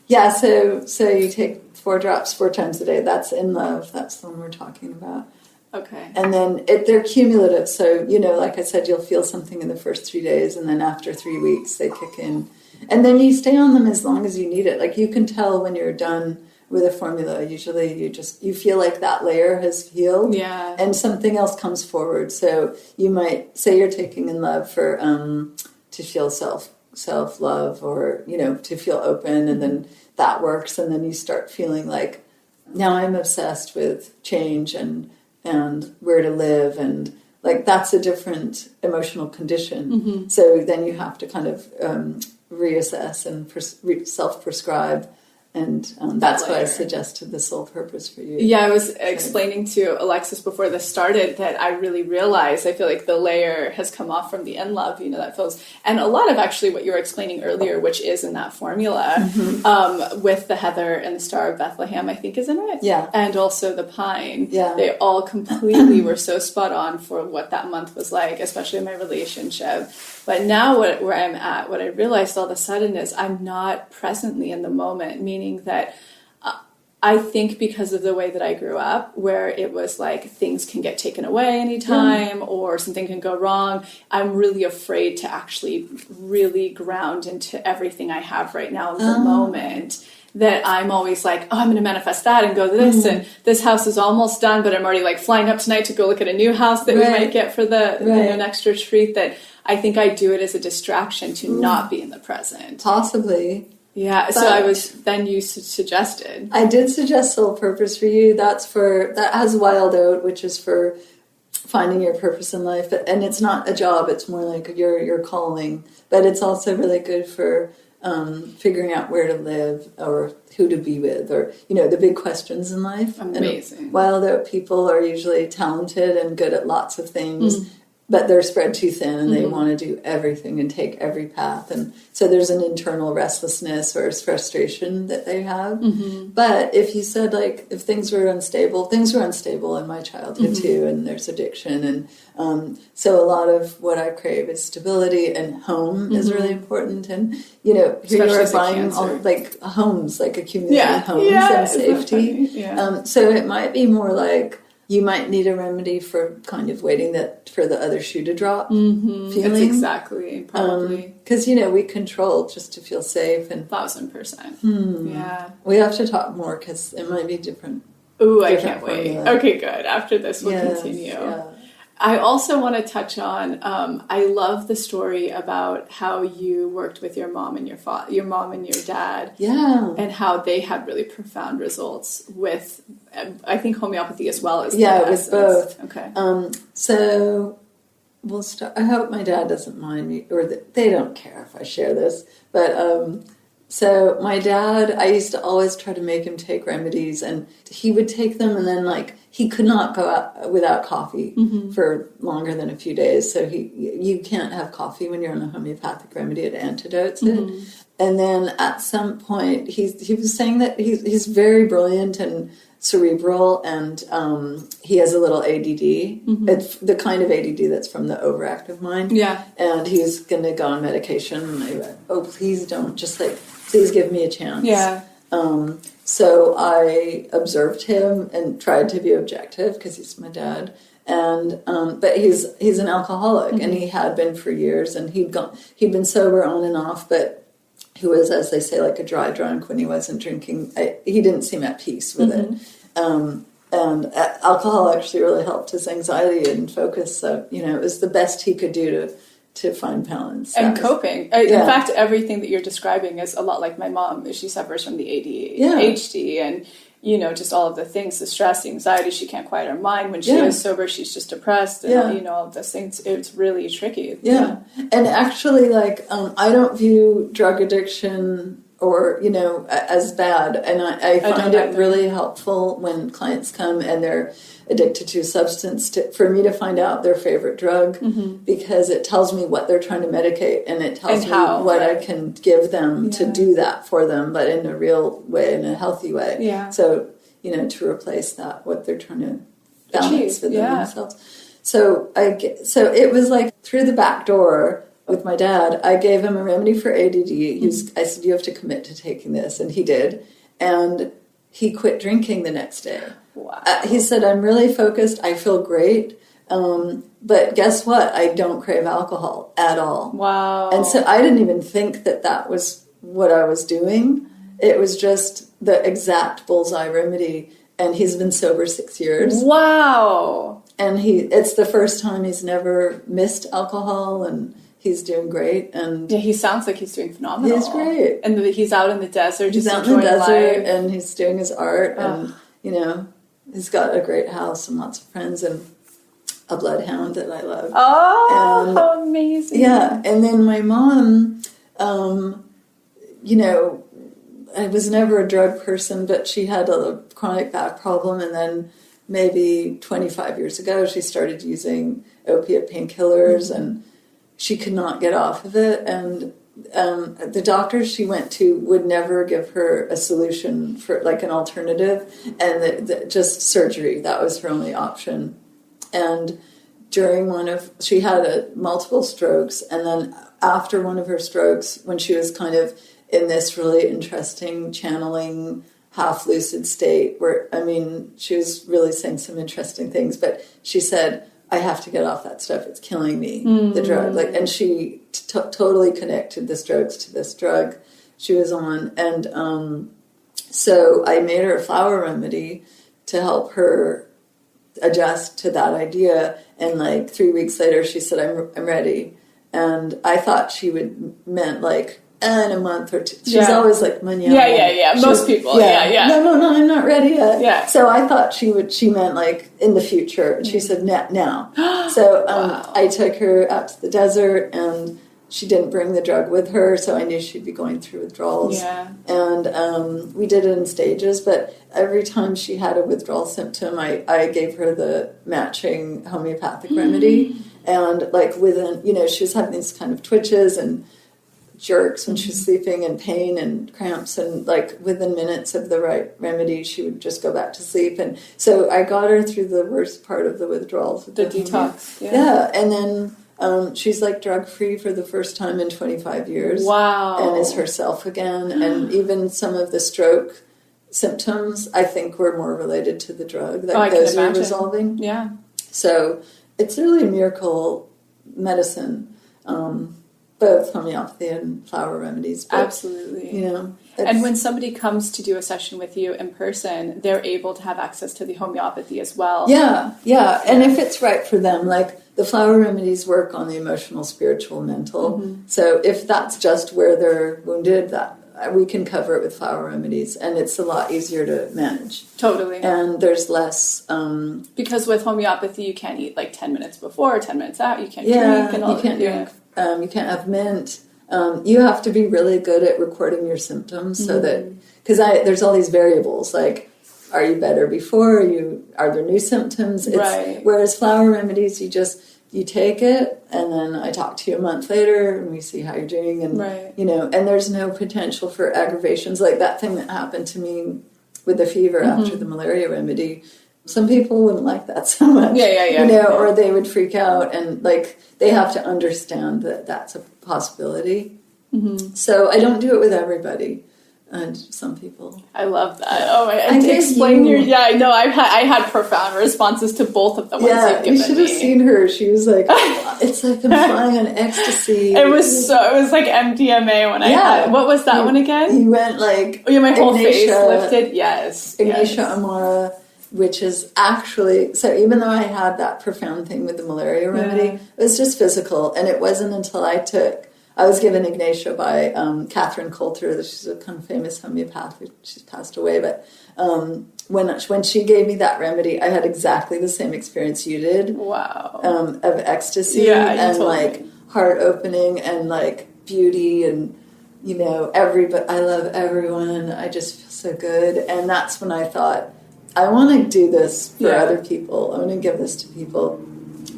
so you take 4 drops 4 times a day. That's in love. That's the one we're talking about. Okay. And then they're cumulative. So, you know, like I said, you'll feel something in the first 3 days, and then after 3 weeks, they kick in. And then you stay on them as long as you need it. Like, you can tell when you're done with a formula. Usually you feel like that layer has healed. Yeah. And something else comes forward. So you might say you're taking in love for to feel self-love, or, you know, to feel open, and then that works. And then you start feeling like, now I'm obsessed with change and where to live, and like that's a different emotional condition. So then you have to kind of reassess and self-prescribe, and that's why I suggested the soul purpose for you. Yeah, I was explaining to Alexis before this started that I really realized, I feel like the layer has come off from the in love, you know, that feels, and a lot of actually what you were explaining earlier, which is in that formula, with the heather and the Star of Bethlehem, I think is in it. Yeah. And also the pine. Yeah. They all completely were so spot on for what that month was like, especially in my relationship. But now where I'm at, what I realized all of a sudden is I'm not presently in the moment, meaning that I think because of the way that I grew up, where it was like things can get taken away anytime or something can go wrong, I'm really afraid to actually really ground into everything I have right now in the moment. That I'm always like, oh, I'm going to manifest that and go to this, and this house is almost done, but I'm already like flying up tonight to go look at a new house that we might get for the you know, an extra treat. That I think I do it as a distraction to not be in the present. Possibly. Yeah, so I was, then you suggested. I did suggest soul purpose for you. That has Wild Oat, which is for finding your purpose in life. And it's not a job, it's more like your calling. But it's also really good for figuring out where to live, or who to be with, or, you know, the big questions in life. Amazing. And Wild Oat people are usually talented and good at lots of things. But they're spread too thin, and they want to do everything and take every path. And so there's an internal restlessness or frustration that they have. But if you said, like, if things were unstable in my childhood too, and there's addiction. And so a lot of what I crave is stability, and home is really important. And, you know, here you are buying homes, like accumulating homes and safety. So it might be more like, you might need a remedy for kind of waiting for the other shoe to drop feeling. That's exactly, probably. Because, you know, we control just to feel safe. And 1000%. Yeah. We have to talk more, because it might be different. Ooh, I can't wait. Okay, good. After this, we'll continue. Yeah. I also want to touch on, I love the story about how you worked with your mom and your mom and your dad. Yeah. And how they had really profound results with, I think, homeopathy as well as with both. Okay. So we'll start. I hope my dad doesn't mind me, or they don't care if I share this. But so my dad, I used to always try to make him take remedies, and he would take them, and then like he could not go out without coffee for longer than a few days. So you can't have coffee when you're on a homeopathic remedy. It antidotes it. And then at some point, he was saying that he's very brilliant and cerebral, and he has a little ADD. It's the kind of ADD that's from the overactive mind. Yeah. And he's going to go on medication. And I went, oh, please don't. Just like, please give me a chance. Yeah. So I observed him and tried to be objective because he's my dad. And but he's an alcoholic, and he had been for years, and he'd been sober on and off, but he was, as they say, like a dry drunk when he wasn't drinking. He didn't seem at peace with it. And alcohol actually really helped his anxiety and focus. So, it was the best he could do to find balance. And coping. In fact, everything that you're describing is a lot like my mom. She suffers from the ADHD and, just all of the things, the stress, the anxiety. She can't quiet her mind. When she is sober, she's just depressed. And, all of those things. It's really tricky. Yeah. And actually, like, I don't view drug addiction or, as bad. And I find it really helpful when clients come and they're addicted to a substance for me to find out their favorite drug, because it tells me what they're trying to medicate, and it tells me what I can give them to do that for them, but in a real way, in a healthy way. Yeah. So, to replace that, what they're trying to balance within themselves. So it was like through the back door with my dad, I gave him a remedy for ADD. I said, you have to commit to taking this, and he did. And he quit drinking the next day. Wow. He said, I'm really focused. I feel great. But guess what? I don't crave alcohol at all. Wow. And so I didn't even think that was what I was doing. It was just the exact bullseye remedy. And he's been sober 6 years. Wow. And it's the first time he's never missed alcohol, and he's doing great. And he sounds like he's doing phenomenal. He's great. And he's out in the desert, he's just out in the desert, life. And he's doing his art, and he's got a great house and lots of friends and a bloodhound that I love. Oh, how amazing! Yeah, and then my mom, I was never a drug person, but she had a chronic back problem, and then maybe 25 years ago, she started using opiate painkillers, and she could not get off of it. And the doctors she went to would never give her a solution for like an alternative, and just surgery. That was her only option. And during she had multiple strokes, and then after one of her strokes, when she was kind of in this really interesting channeling, half lucid state where, she was really saying some interesting things, but she said, I have to get off that stuff. It's killing me, the drug. And she totally connected the strokes to this drug she was on. And so I made her a flower remedy to help her adjust to that idea. And 3 weeks later, she said, I'm ready. And I thought she meant in a month or two. She's always like, mañana. Yeah. Most people. Yeah. No, I'm not ready yet. Yeah. So I thought she meant in the future. And she said, now. So I took her out to the desert, and she didn't bring the drug with her, so I knew she'd be going through withdrawals. Yeah. And we did it in stages, but every time she had a withdrawal symptom, I gave her the matching homeopathic remedy. And within, she was having these kind of twitches and jerks when she was sleeping, and pain and cramps, and within minutes of the right remedy she would just go back to sleep. And so I got her through the worst part of the withdrawals, the detox. And then she's drug free for the first time in 25 years. Wow. And is herself again. And even some of the stroke symptoms I think were more related to the drug, those are resolving. Yeah. So it's really a miracle medicine, both homeopathy and flower remedies. But, absolutely. And when somebody comes to do a session with you in person, they're able to have access to the homeopathy as well. Yeah. And if it's right for them, the flower remedies work on the emotional, spiritual, mental. So if that's just where they're wounded, that we can cover it with flower remedies, and it's a lot easier to manage. Totally. And there's less... because with homeopathy, you can't eat 10 minutes before, 10 minutes out, you can't drink. And all you can't drink. You can't have mint. You have to be really good at recording your symptoms so that... Because there's all these variables, are you better before? Are there new symptoms? Right. Whereas flower remedies, you just you take it, and then I talk to you a month later, and we see how you're doing, and and there's no potential for aggravations like that thing that happened to me with the fever after the malaria remedy. Some people wouldn't like that so much, or they would freak out, and like they have to understand that that's a possibility. So I don't do it with everybody. And some people. I love that. Oh, and to explain your... Yeah, I know. I had profound responses to both of the ones you've given me. You should have seen her. She was like, it's like I'm flying on ecstasy. It was like MDMA when I had... What was that one again? You went like... Oh, yeah, my whole face lifted. Yes. Ignatia Amara, which is actually... So even though I had that profound thing with the malaria remedy, it was just physical. And it wasn't until I was given Ignatia by Catherine Coulter. She's a kind of famous homeopath. She's passed away, but when she gave me that remedy, I had exactly the same experience you did. Wow. Of ecstasy and like heart opening and like beauty and everybody. I love everyone. I just feel so good, and that's when I thought I want to do this for other people. I want to give this to people.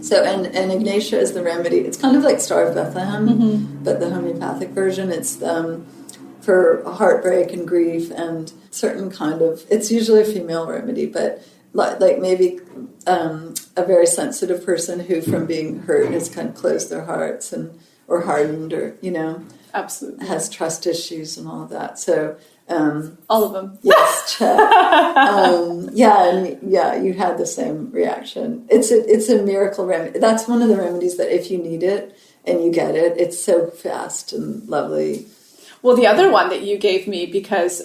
So, and Ignatia is the remedy. It's kind of like Star of Bethlehem, but the homeopathic version. It's for heartbreak and grief and certain kind of... It's usually a female remedy, but like maybe a very sensitive person who from being hurt has kind of closed their hearts or hardened or, absolutely has trust issues and all of that. So... all of them. Yes, check. You had the same reaction. It's a miracle remedy. That's one of the remedies that if you need it and you get it, it's so fast and lovely. Well, the other one that you gave me, because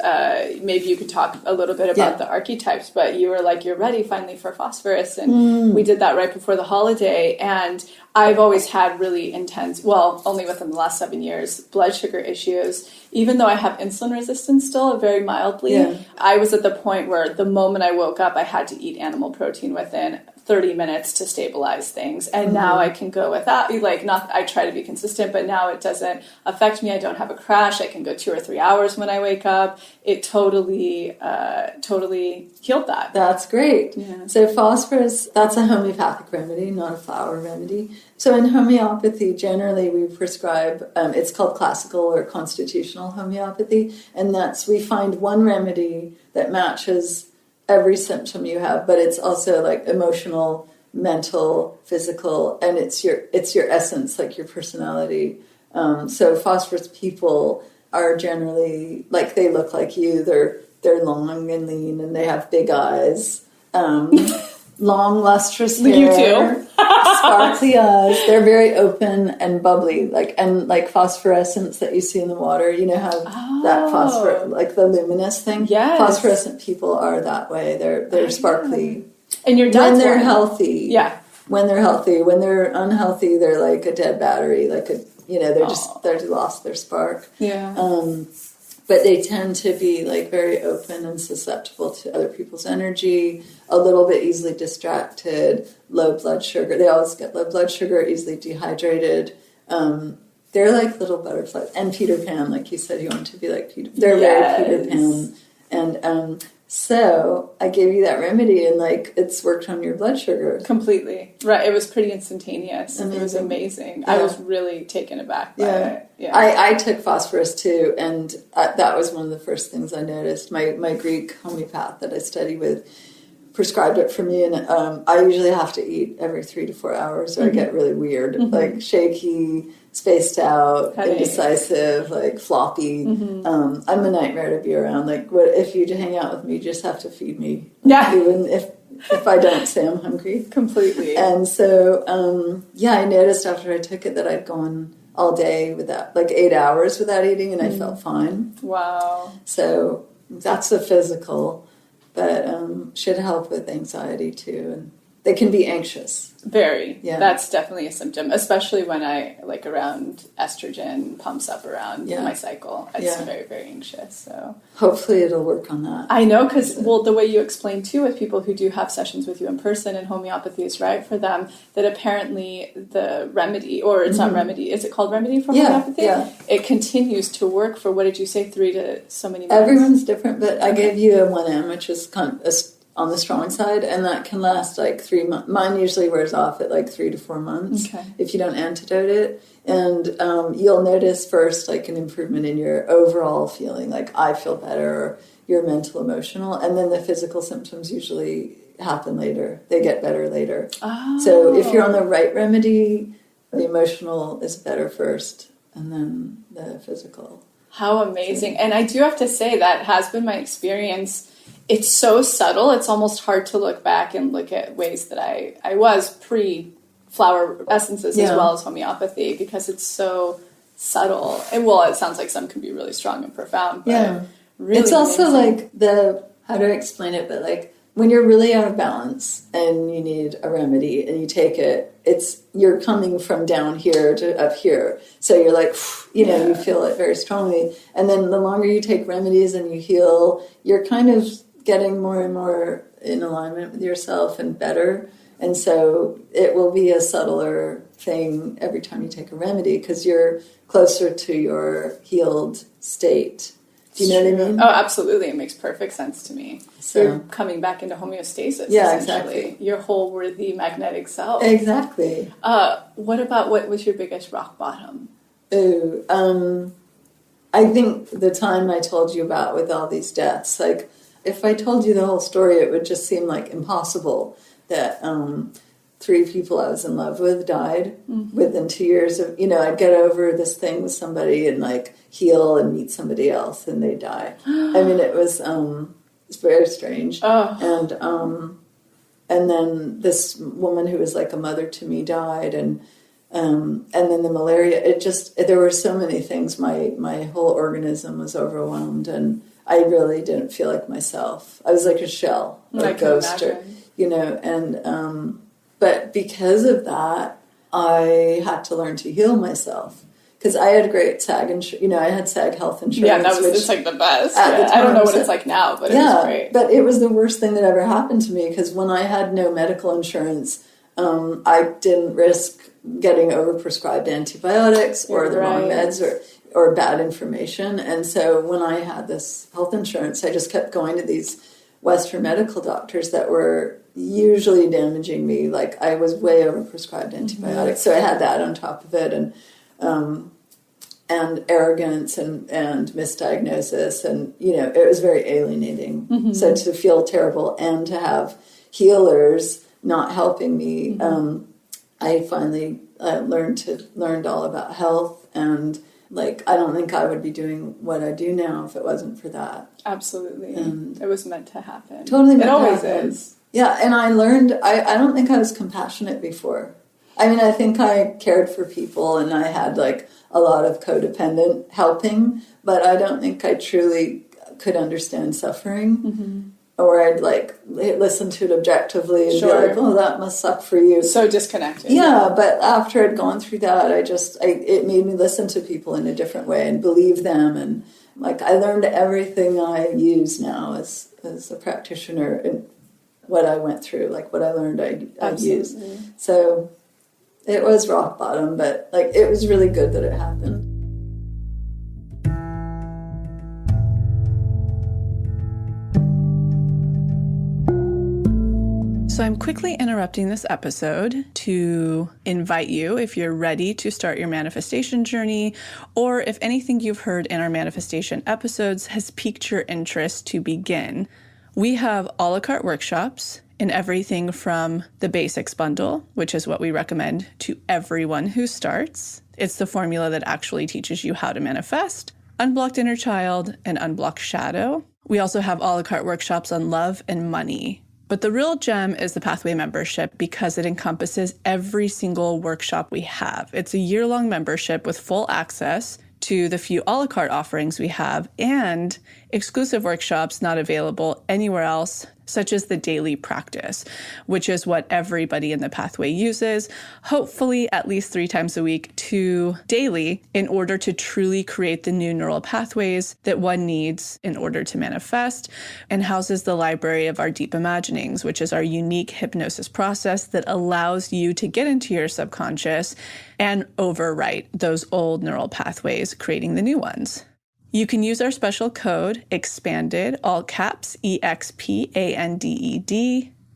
maybe you could talk a little bit about the archetypes, but you were like, you're ready finally for phosphorus. And we did that right before the holiday. And I've always had really intense, well, only within the last 7 years, blood sugar issues. Even though I have insulin resistance still, very mildly, I was at the point where the moment I woke up, I had to eat animal protein within 30 minutes to stabilize things. And now I can go without, I try to be consistent, but now it doesn't affect me. I don't have a crash. I can go 2 or 3 hours when I wake up. It totally healed that. That's great. Yeah. So phosphorus, that's a homeopathic remedy, not a flower remedy. So in homeopathy, generally we prescribe, it's called classical or constitutional homeopathy. And we find one remedy that matches every symptom you have, but it's also like emotional, mental, physical, and it's your essence, like your personality. So phosphorus people are generally like they look like you. They're long and lean, and they have big eyes, long lustrous hair, you too. sparkly eyes. They're very open and bubbly, like phosphorescence that you see in the water. You know how that phosphor, like the luminous thing. Yes. Phosphorescent people are that way. They're sparkly. And your dad's when they're healthy. Yeah. When they're healthy. When they're unhealthy, they're like a dead battery. They're lost their spark. Yeah. But they tend to be like very open and susceptible to other people's energy, a little bit easily distracted, low blood sugar. They always get low blood sugar, easily dehydrated. They're like little butterflies. And Peter Pan, like you said, you want to be like Peter. They're very Peter Pan. And so I gave you that remedy, and like it's worked on your blood sugar completely. Right, it was pretty instantaneous. Amazing. It was amazing. Yeah. I was really taken aback by it. Yeah, I took phosphorus too, and that was one of the first things I noticed. My Greek homeopath that I studied with prescribed it for me, and I usually have to eat every 3 to 4 hours, or I get really weird, like shaky, spaced out, indecisive, like floppy. I'm a nightmare to be around. Like, if you hang out with me, you just have to feed me. Yeah. Even if I don't say I'm hungry. Completely. And so, I noticed after I took it that I'd gone all day without, like 8 hours without eating, and I felt fine. Wow. So that's the physical, but should help with anxiety too. And they can be anxious. Very. Yeah. That's definitely a symptom, especially when around estrogen pumps up around my cycle. It's very, very anxious. So hopefully it'll work on that. I know, because, the way you explain too with people who do have sessions with you in person, and homeopathy is right for them, that apparently the remedy, or it's not remedy, is it called remedy for homeopathy? Yeah. It continues to work for, what did you say, 3 to so many months? Everyone's different, but I gave you a 1M, which is kind of on the strong side, and that can last like 3 months. Mine usually wears off at like 3 to 4 months if you don't antidote it. And you'll notice first like an improvement in your overall feeling, like I feel better, or your mental, emotional, and then the physical symptoms usually happen later. They get better later. Oh. So if you're on the right remedy, the emotional is better first, and then the physical. How amazing. And I do have to say that has been my experience. It's so subtle. It's almost hard to look back and look at ways that I was pre-flower essences as well as homeopathy, because it's so subtle. And well, it sounds like some can be really strong and profound, but really it's also amazing. like how do I explain it? But like when you're really out of balance and you need a remedy and you take it, you're coming from down here to up here. So you're like, you feel it very strongly. And then the longer you take remedies and you heal, you're kind of getting more and more in alignment with yourself and better. And so it will be a subtler thing every time you take a remedy, because you're closer to your healed state. Do you know what I mean? Oh, absolutely. It makes perfect sense to me. So, you're coming back into homeostasis, yeah, essentially. exactly. Your whole worthy magnetic self. Exactly. What was your biggest rock bottom? I think the time I told you about with all these deaths, like if I told you the whole story, it would just seem like impossible that 3 people I was in love with died within 2 years of, I'd get over this thing with somebody and like heal and meet somebody else and they die. I mean, it's very strange. Oh. And then this woman who was like a mother to me died, and then the malaria, there were so many things. My whole organism was overwhelmed, and I really didn't feel like myself. I was like a shell, or a ghost, but because of that, I had to learn to heal myself. Because I had great SAG insurance, I had SAG health insurance. Yeah, that was just like the best. I don't know what it's like now, but it was great. But it was the worst thing that ever happened to me, because when I had no medical insurance, I didn't risk getting overprescribed antibiotics or the wrong meds or bad information. And so when I had this health insurance, I just kept going to these Western medical doctors that were usually damaging me. Like I was way overprescribed antibiotics. So I had that on top of it, and arrogance and misdiagnosis, and it was very alienating. So to feel terrible and to have healers not helping me, I finally learned all about health, and like I don't think I would be doing what I do now if it wasn't for that. Absolutely. And it was meant to happen. Totally meant to happen. It always is. Yeah, and I learned, I don't think I was compassionate before. I mean, I think I cared for people and I had like a lot of codependent helping, but I don't think I truly could understand suffering. Or I'd like listen to it objectively and be like, oh, that must suck for you. So disconnected. Yeah, but after I'd gone through that, it made me listen to people in a different way and believe them. And like I learned everything I use now as a practitioner, and what I went through, like what I learned I use. So it was rock bottom, but like it was really good that it happened. So I'm quickly interrupting this episode to invite you, if you're ready to start your manifestation journey, or if anything you've heard in our manifestation episodes has piqued your interest to begin. We have a la carte workshops in everything from the basics bundle, which is what we recommend to everyone who starts. It's the formula that actually teaches you how to manifest, unblocked inner child, and unblocked shadow. We also have a la carte workshops on love and money. But the real gem is the Pathway membership, because it encompasses every single workshop we have. It's a year-long membership with full access to the few a la carte offerings we have, and exclusive workshops not available anywhere else, such as the daily practice, which is what everybody in the Pathway uses, hopefully at least 3 times a week to daily, in order to truly create the new neural pathways that one needs in order to manifest, and houses the library of our deep imaginings, which is our unique hypnosis process that allows you to get into your subconscious and overwrite those old neural pathways, creating the new ones. You can use our special code EXPANDED, all caps, EXPANDED,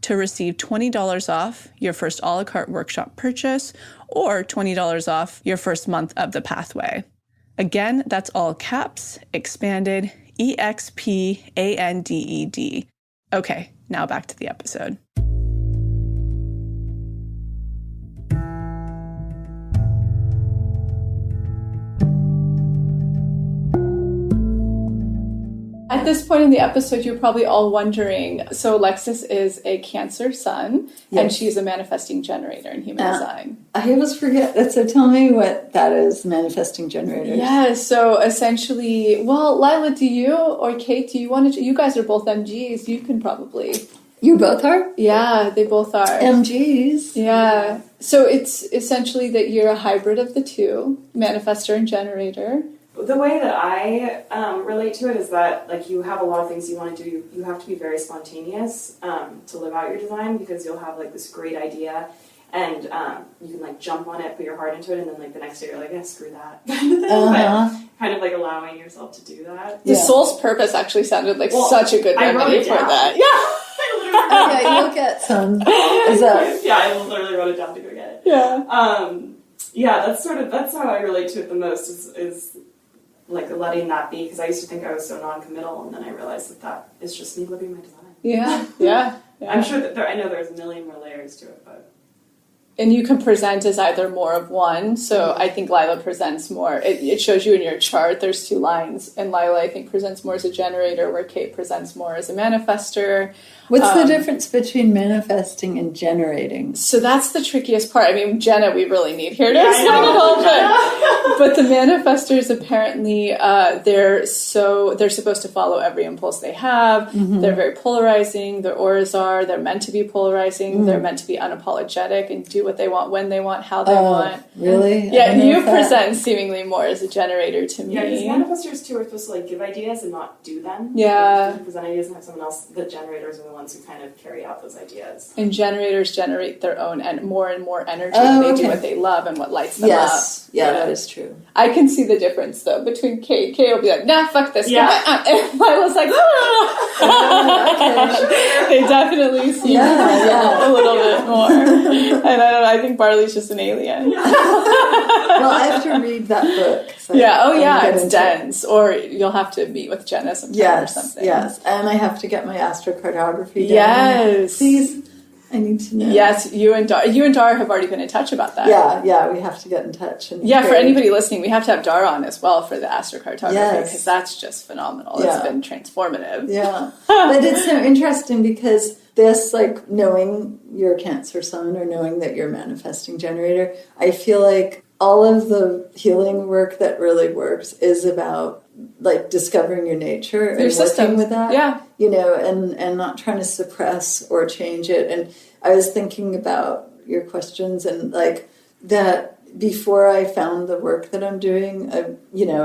to receive $20 off your first a la carte workshop purchase or $20 off your first month of the pathway. Again, that's all caps, EXPANDED, EXPANDED. Okay, now back to the episode. At this point in the episode, you're probably all wondering, so Alexis is a Cancer sun, and she's a manifesting generator in human design. I always forget. So tell me what that is, manifesting generators. Yeah, so essentially, well, Lila, do you, or Kate, do you want to, you guys are both MGs, you can probably... You both are? Yeah, they both are. MGs. Yeah. So it's essentially that you're a hybrid of the two, manifestor and generator. The way that I relate to it is that, like, you have a lot of things you want to do. You have to be very spontaneous to live out your design, because you'll have, like, this great idea, and you can, like, jump on it, put your heart into it, and then, like, the next day you're like, yeah, screw that. But kind of, like, allowing yourself to do that. The soul's purpose actually sounded like such a good remedy for that. Yeah. Okay, you'll get some. Is that... Yeah, I literally wrote it down to go get it. Yeah. Yeah, that's how I relate to it the most, is like letting that be, because I used to think I was so non-committal, and then I realized that is just me living my design. Yeah. I'm sure that I know there's a million more layers to it, but... And you can present as either more of one, so I think Lila presents more. It shows you in your chart, there's 2 lines, and Lila, I think, presents more as a generator, where Kate presents more as a manifester. What's the difference between manifesting and generating? So that's the trickiest part. I mean, Jenna, we really need here to explain it all, but the manifestors, apparently, they're supposed to follow every impulse they have. Mm-hmm. They're very polarizing. Their auras are. They're meant to be polarizing. Mm. They're meant to be unapologetic and do what they want, when they want, how they want. Really? Yeah, you present seemingly more as a generator to me. Yeah, because manifestors too are supposed to, like, give ideas and not do them. Yeah. So present ideas and have someone else. The generators are the ones who kind of carry out those ideas. And generators generate their own and more energy. They do what they love and what lights them up. Yeah, that is true. I can see the difference, though, between Kate. Kate will be like, nah, fuck this. Yeah. And Lila's like, They definitely seem a little bit more. And I don't know, I think Barley's just an alien. Well, I have to read that book. So it's dense. Or you'll have to meet with Jenna sometime or something. Yes, and I have to get my astrocartography done. Yes. Please, I need to know. Yes, you and Dar have already been in touch about that. Yeah, we have to get in touch. And for anybody listening, we have to have Dar on as well for the astrocartography, because that's just phenomenal. Yeah. It's been transformative. Yeah, but it's so interesting because this, like, knowing you're a Cancer sun or knowing that you're a manifesting generator, I feel like all of the healing work that really works is about, like, discovering your nature and working with that. Yeah. You know, and not trying to suppress or change it. And I was thinking about your questions, and, like, that before I found the work that I'm doing, I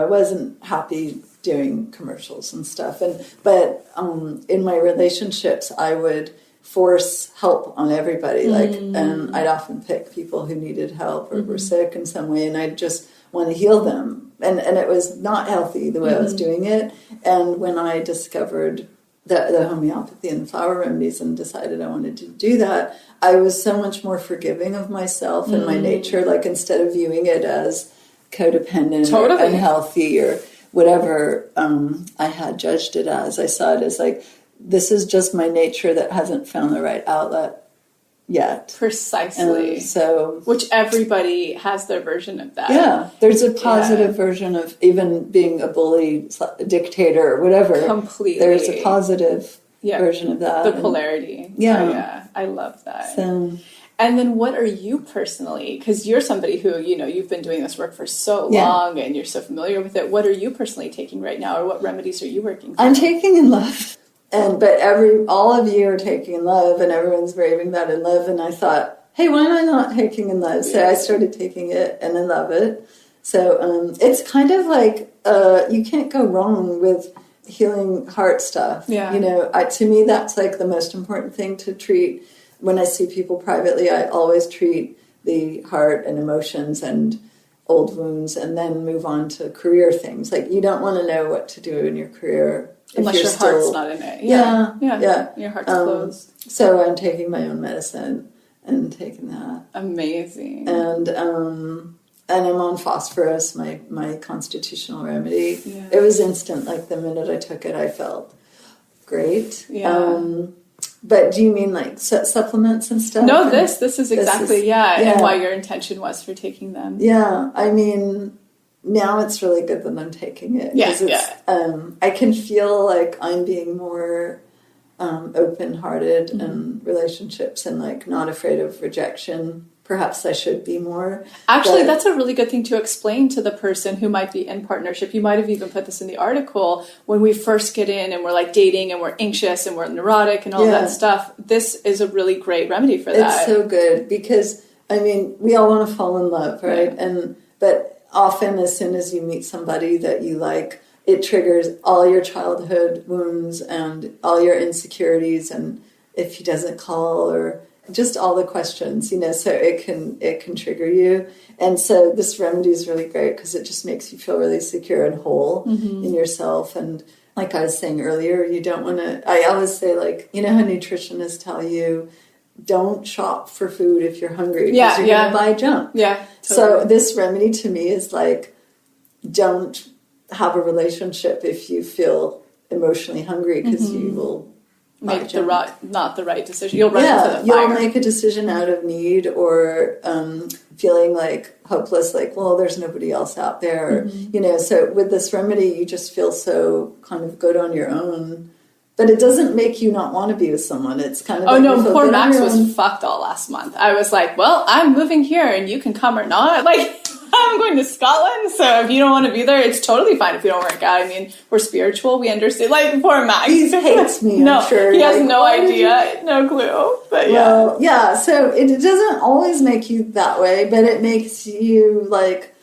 wasn't happy doing commercials and stuff. But in my relationships, I would force help on everybody, and I'd often pick people who needed help or were sick in some way, and I'd just want to heal them, and it was not healthy the way I was doing it. And when I discovered the homeopathy and the flower remedies and decided I wanted to do that, I was so much more forgiving of myself and my nature, like, instead of viewing it as codependent or unhealthy or whatever I had judged it as. I saw it as, like, this is just my nature that hasn't found the right outlet yet. Precisely. And so, which everybody has their version of that. Yeah, there's a positive version of even being a bully, a dictator, or whatever. Completely. There's a positive version of that. The polarity. Yeah. I love that. So, and then what are you personally, because you're somebody who, you've been doing this work for so long and you're so familiar with it. What are you personally taking right now, or what remedies are you working through? I'm taking in love. But all of you are taking in love, and everyone's raving that in love. And I thought, hey, why am I not taking in love? So I started taking it, and I love it. So it's kind of like you can't go wrong with healing heart stuff. Yeah. To me, that's, like, the most important thing to treat. When I see people privately, I always treat the heart and emotions and old wounds and then move on to career things. Like, you don't want to know what to do in your career unless your heart's not in it. Yeah. Your heart's closed. So I'm taking my own medicine and taking that. Amazing. And I'm on phosphorus, my constitutional remedy. Yeah. It was instant. Like, the minute I took it, I felt great. Yeah. But do you mean like supplements and stuff? No, this is exactly, and why your intention was for taking them. Yeah, I mean, now it's really good that I'm taking it. I can feel like I'm being more open-hearted in relationships and like not afraid of rejection. Perhaps I should be more. Actually, that's a really good thing to explain to the person who might be in partnership. You might have even put this in the article. When we first get in and we're like dating and we're anxious and we're neurotic and all that stuff, this is a really great remedy for that. It's so good because, I mean, we all want to fall in love, right? Yeah. But often as soon as you meet somebody that you like, it triggers all your childhood wounds and all your insecurities, and if he doesn't call or just all the questions, so it can trigger you. And so this remedy is really great because it just makes you feel really secure and whole in yourself. And like I was saying earlier, you don't want to, I always say, like, how nutritionists tell you, don't shop for food if you're hungry because you're going to buy junk. Yeah. Totally. So this remedy to me is like, don't have a relationship if you feel emotionally hungry because you will make not the right decision. You'll run into the fire. You'll make a decision out of need or feeling like hopeless, like, well, there's nobody else out there. So with this remedy, you just feel so kind of good on your own. But it doesn't make you not want to be with someone. It's kind of poor Max was fucked all last month. I was like, well, I'm moving here and you can come or not. Like, I'm going to Scotland, so if you don't want to be there, it's totally fine if you don't work out. I mean, we're spiritual. We understand. Like, poor Max. He hates me, no, I'm sure. He has no idea, no clue. But so it doesn't always make you that way, but it makes you, like,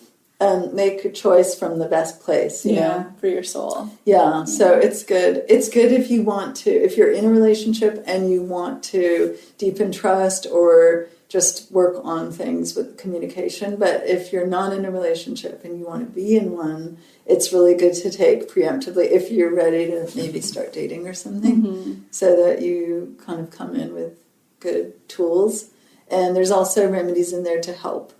make a choice from the best place, you know? For your soul. Yeah, so it's good. It's good if you want to, if you're in a relationship and you want to deepen trust or just work on things with communication. But if you're not in a relationship and you want to be in one, it's really good to take preemptively if you're ready to maybe start dating or something, so that you kind of come in with good tools. And there's also remedies in there to help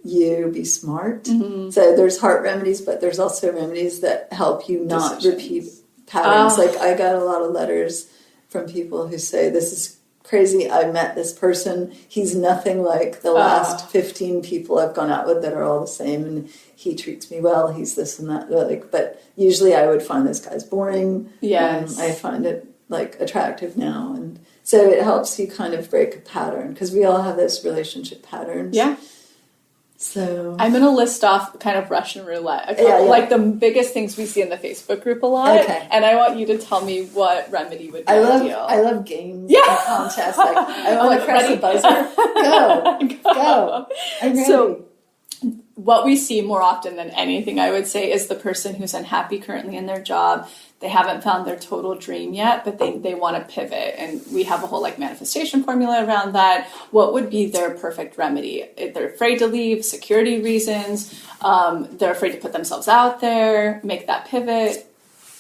you be smart. So there's heart remedies, but there's also remedies that help you not repeat patterns. Like, I got a lot of letters from people who say, this is crazy, I met this person, he's nothing like the last 15 people I've gone out with that are all the same, and he treats me well, he's this and that. Like, but usually I would find this guy's boring. I find it like attractive now, and so it helps you kind of break a pattern, because we all have this relationship patterns. So I'm going to list off kind of Russian roulette, like the biggest things we see in the Facebook group a lot. And I want you to tell me what remedy would be ideal. I love games and contests. Like, I want to press the buzzer. Go. I'm ready. So what we see more often than anything, I would say, is the person who's unhappy currently in their job. They haven't found their total dream yet, but they want to pivot. And we have a whole like manifestation formula around that. What would be their perfect remedy? If they're afraid to leave, security reasons, they're afraid to put themselves out there, make that pivot.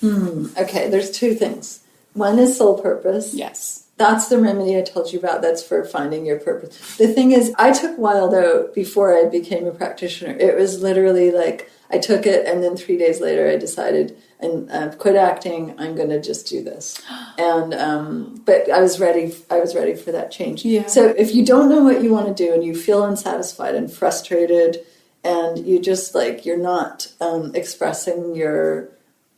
Okay, there's two things. One is soul purpose. Yes. That's the remedy I told you about. That's for finding your purpose. The thing is, I took Wild Oat before I became a practitioner. It was literally like, I took it and then 3 days later I decided, and quit acting, I'm going to just do this. And, but I was ready for that change. Yeah. So if you don't know what you want to do and you feel unsatisfied and frustrated and you just like, you're not expressing your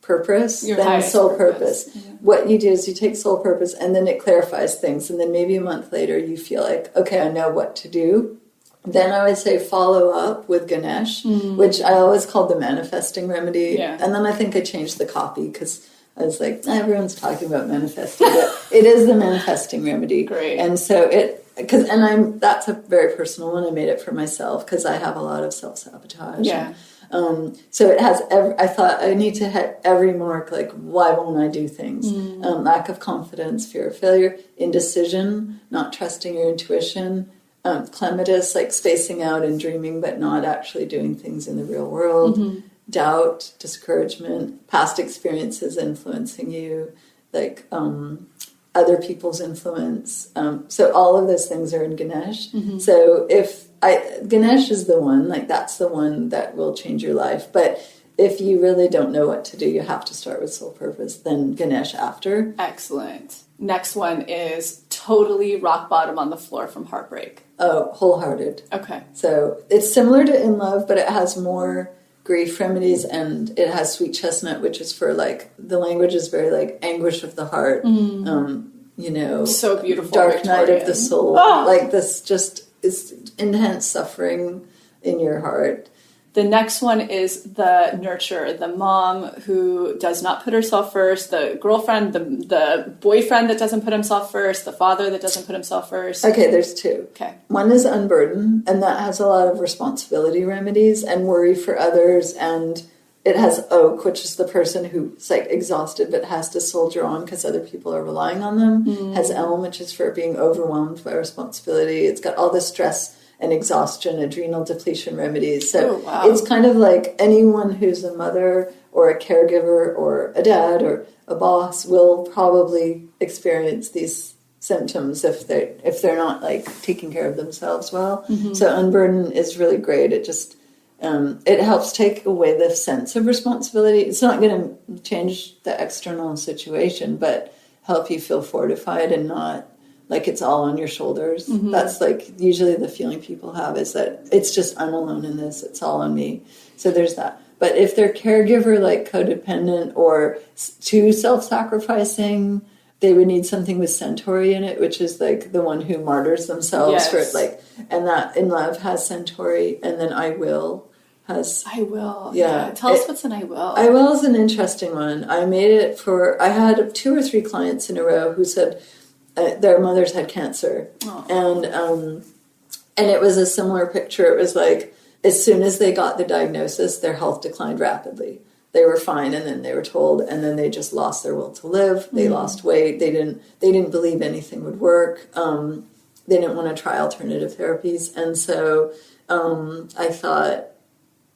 purpose, then soul purpose. Yeah. What you do is you take soul purpose and then it clarifies things. And then maybe a month later you feel like, okay, I know what to do. Then I would say follow up with Ganesh, which I always called the manifesting remedy. Yeah. And then I think I changed the copy because I was like, everyone's talking about manifesting, but it is the manifesting remedy. Great. And so that's a very personal one. I made it for myself because I have a lot of self-sabotage. Yeah. So it has, I thought I need to hit every mark, like, why won't I do things? Lack of confidence, fear of failure, indecision, not trusting your intuition, clematis, like spacing out and dreaming but not actually doing things in the real world, doubt, discouragement, past experiences influencing you, like other people's influence. So all of those things are in Ganesh. So Ganesh is the one, like that's the one that will change your life. But if you really don't know what to do, you have to start with soul purpose, then Ganesh after. Excellent. Next one is totally rock bottom on the floor from heartbreak. Oh, wholehearted. Okay. So it's similar to In Love, but it has more grief remedies, and it has sweet chestnut, which is for like, the language is very like anguish of the heart, you know. So beautiful. Dark Victorian. night of the soul. Like this just is intense suffering in your heart. The next one is the nurturer, the mom who does not put herself first, the girlfriend, the boyfriend that doesn't put himself first, the father that doesn't put himself first. Okay, there's two. Okay. One is unburden, and that has a lot of responsibility remedies and worry for others, and it has oak, which is the person who's like exhausted but has to soldier on because other people are relying on them. Has elm, which is for being overwhelmed by responsibility. It's got all the stress and exhaustion, adrenal depletion remedies. So it's kind of like anyone who's a mother or a caregiver or a dad or a boss will probably experience these symptoms if they're not like taking care of themselves well. So unburden is really great. It just it helps take away the sense of responsibility. It's not going to change the external situation, but help you feel fortified and not like it's all on your shoulders. That's like usually the feeling people have, is that it's just, I'm alone in this, it's all on me. So there's that. But if they're caregiver, like codependent or too self-sacrificing, they would need something with Centauri in it, which is like the one who martyrs themselves for like, and that In Love has Centauri, and then I Will has... I Will. Yeah. Tell us what's an I Will. I Will is an interesting one. I made it for, I had 2 or 3 clients in a row who said, their mothers had cancer, and it was a similar picture. It was like as soon as they got the diagnosis, their health declined rapidly. They were fine, and then they were told, and then they just lost their will to live. They lost weight. They didn't believe anything would work. They didn't want to try alternative therapies, and so I thought,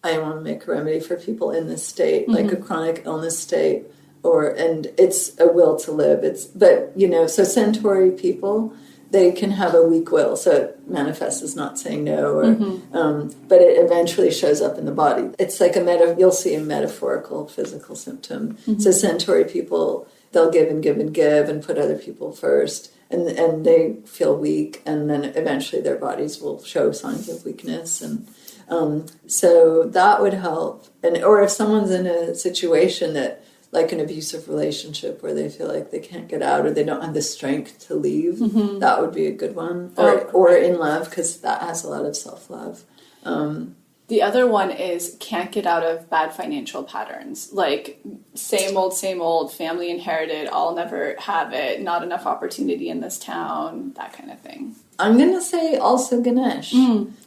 I want to make a remedy for people in this state, like a chronic illness state. And it's a will to live. But so Centauri people, they can have a weak will, so it manifests as not saying no, but it eventually shows up in the body. It's like you'll see a metaphorical physical symptom. So Centauri people, they'll give and give and give and put other people first, and they feel weak, and then eventually their bodies will show signs of weakness, and so that would help. Or if someone's in a situation that, like an abusive relationship where they feel like they can't get out or they don't have the strength to leave, that would be a good one. Or In Love, because that has a lot of self-love. The other one is can't get out of bad financial patterns, like same old, family inherited, I'll never have it, not enough opportunity in this town, that kind of thing. I'm going to say also Ganesh,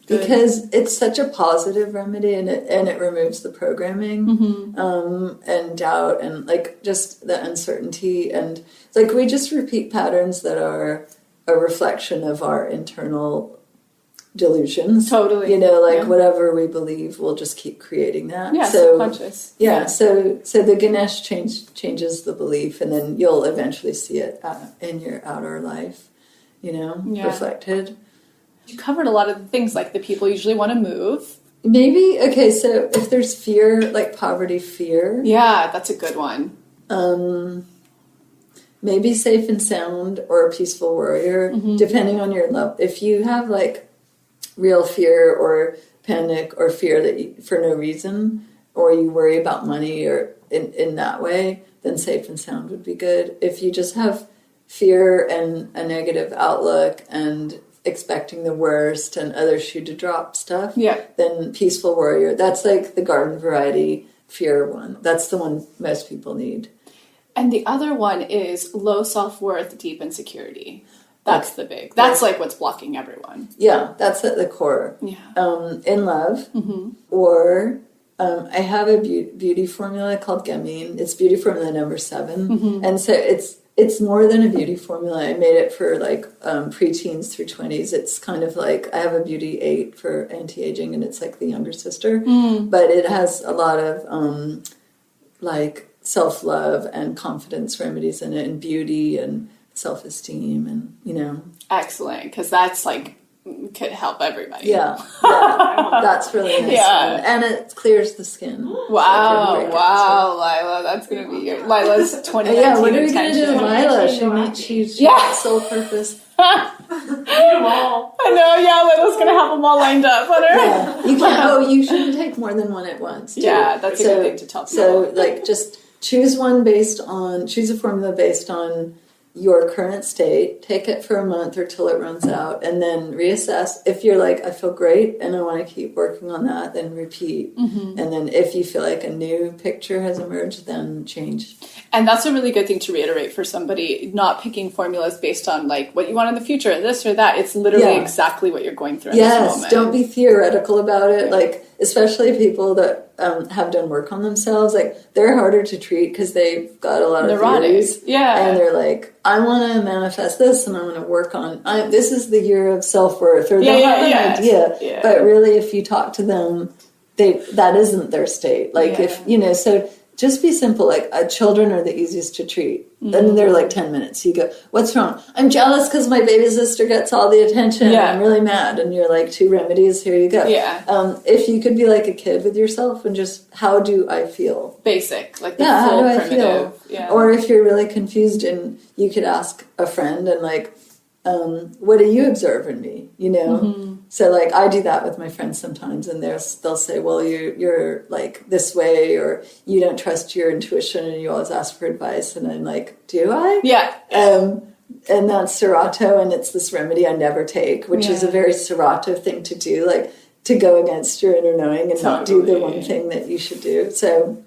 because it's such a positive remedy, and it removes the programming and doubt and like just the uncertainty, and like we just repeat patterns that are a reflection of our internal delusions. Totally. Whatever we believe, we'll just keep creating that. Yeah, subconscious. Yeah, so the Ganesh changes the belief, and then you'll eventually see it in your outer life, reflected. You covered a lot of the things, like the people usually want to move. Maybe, okay, so if there's fear, like poverty fear. Yeah, that's a good one. Maybe safe and sound or a peaceful warrior, depending on your level. If you have like real fear or panic or fear that for no reason, or you worry about money or in that way, then safe and sound would be good. If you just have fear and a negative outlook and expecting the worst and other shoe to drop stuff, then peaceful warrior, that's like the garden variety fear one. That's the one most people need. And the other one is low self-worth, deep insecurity. That's the big. That's like what's blocking everyone. Yeah, that's at the core. Yeah. In Love, or I have a beauty formula called Gamine. It's beauty formula number 7, and so it's more than a beauty formula. I made it for like preteens through 20s. It's kind of like, I have a Beauty 8 for anti-aging, and it's like the younger sister. But it has a lot of like self-love and confidence remedies in it, and beauty and self-esteem, and, you know. Excellent, because that's like, could help everybody. Yeah, that's really nice. Yeah. And it clears the skin. Wow, wow, Lila, that's going to be Lila's 2019 Yeah, what are we going to do with Lila? She's sole purpose. I know, yeah, Lila's going to have them all lined up on her. Yeah, you can't, you shouldn't take more than one at once. Yeah, that's a good thing to tell people. So, like, just choose a formula based on your current state, take it for a month or till it runs out, and then reassess. If you're like, I feel great and I want to keep working on that, then repeat. And then if you feel like a new picture has emerged, then change. And that's a really good thing to reiterate for somebody, not picking formulas based on like what you want in the future, this or that. It's literally exactly what you're going through in this moment. Don't be theoretical about it. Like, especially people that have done work on themselves, like, they're harder to treat because they've got a lot of theories. Yeah. And they're like, I want to manifest this, and I want to work on, this is the year of self-worth, or they have an idea. Yeah. But really, if you talk to them, that isn't their state. Like, if, you know, so just be simple. Like, children are the easiest to treat. And they're like 10 minutes. You go, what's wrong? I'm jealous because my baby sister gets all the attention. I'm really mad. And you're like, 2 remedies, here you go. If you could be like a kid with yourself and just, how do I feel? Basic, like the how full do I primitive. feel? Or if you're really confused, and you could ask a friend and like, what do you observe in me? You know? So like, I do that with my friends sometimes, and they'll say, well, you're like this way, or you don't trust your intuition and you always ask for advice. And I'm like, do I? Yeah. And that's Serato, and it's this remedy I never take, which is a very Serato thing to do, like to go against your inner knowing and not do the one thing that you should do. So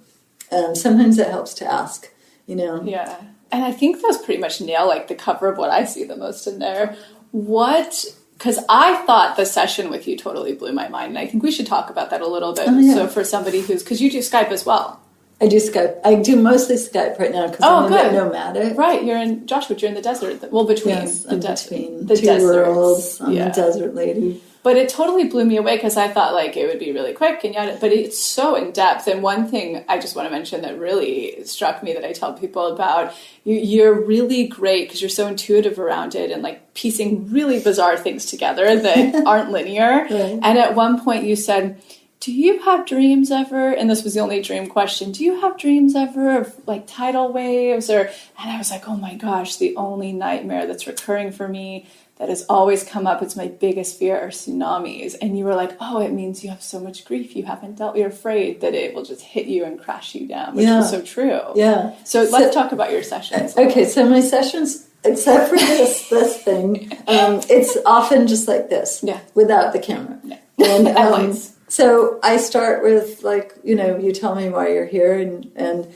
sometimes it helps to ask, you know? Yeah. And I think those pretty much nail like the cover of what I see the most in there. Because I thought the session with you totally blew my mind. And I think we should talk about that a little bit. So for somebody because you do Skype as well. I do Skype. I do mostly Skype right now because I'm a bit nomadic. Right, you're in Joshua. You're in the desert. Well, between the two worlds. I'm a desert lady. But it totally blew me away because I thought like it would be really quick and but it's so in depth. And one thing I just want to mention that really struck me that I tell people about, you're really great because you're so intuitive around it and like piecing really bizarre things together that aren't linear. Right. And at one point you said, do you have dreams ever? And this was the only dream question. Do you have dreams ever of like tidal waves? And I was like, oh my gosh, the only nightmare that's recurring for me that has always come up, it's my biggest fear, are tsunamis. And you were like, oh, it means you have so much grief you haven't dealt. You're afraid that it will just hit you and crash you down, which was so true. Yeah. So let's talk about your sessions. Okay, so my sessions, except for this thing, it's often just like this, without the camera. Yeah. And so I start with like, you know, you tell me why you're here, and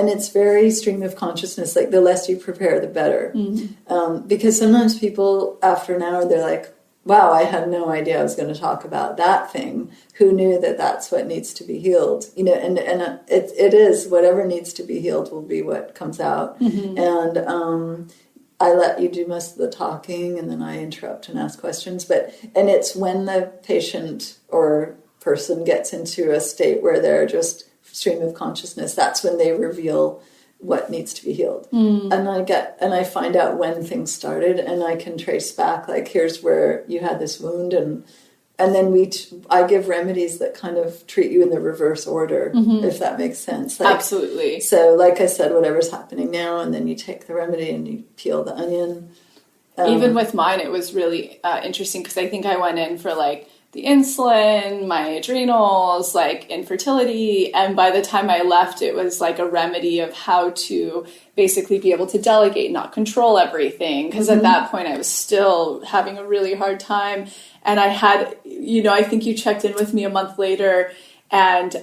it's very stream of consciousness. Like the less you prepare, the better. Because sometimes people, after an hour, they're like, wow, I had no idea I was going to talk about that thing. Who knew that that's what needs to be healed? You know, and it is whatever needs to be healed will be what comes out. And I let you do most of the talking, and then I interrupt and ask questions. And it's when the patient or person gets into a state where they're just stream of consciousness, that's when they reveal what needs to be healed. And I find out when things started, and I can trace back, like, here's where you had this wound, and then I give remedies that kind of treat you in the reverse order, if that makes sense. Like, absolutely. So like I said, whatever's happening now, and then you take the remedy and you peel the onion. Even with mine, it was really interesting because I think I went in for like the insulin, my adrenals, like infertility. And by the time I left, it was like a remedy of how to basically be able to delegate, not control everything. Because at that point, I was still having a really hard time. And I had, you know, I think you checked in with me a month later, and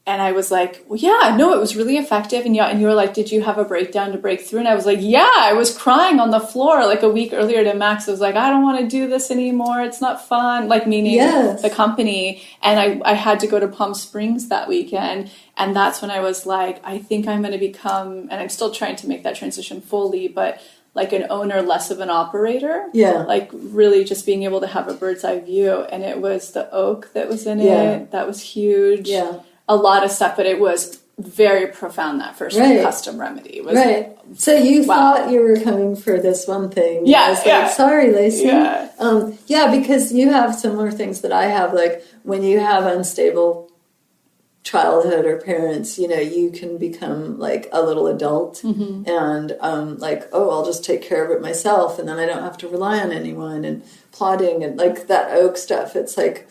And I was like, well, yeah, no, it was really effective. And you were like, did you have a breakdown to break through? And I was like, yeah, I was crying on the floor like a week earlier to Max. I was like, I don't want to do this anymore. It's not fun. Like, meaning the company. And I had to go to Palm Springs that weekend. And that's when I was like, I think I'm going to become, and I'm still trying to make that transition fully, but like an owner, less of an operator. Yeah. Like really just being able to have a bird's eye view. And it was the oak that was in it. That was huge. Yeah. A lot of stuff, but it was very profound, that first custom remedy. It was, So you thought you were coming for this one thing. Yeah. I was like, sorry, Lacy. Yeah. Because you have similar things that I have. Like when you have unstable childhood or parents, you know, you can become like a little adult and like, oh, I'll just take care of it myself. And then I don't have to rely on anyone, and plotting and like that oak stuff. It's like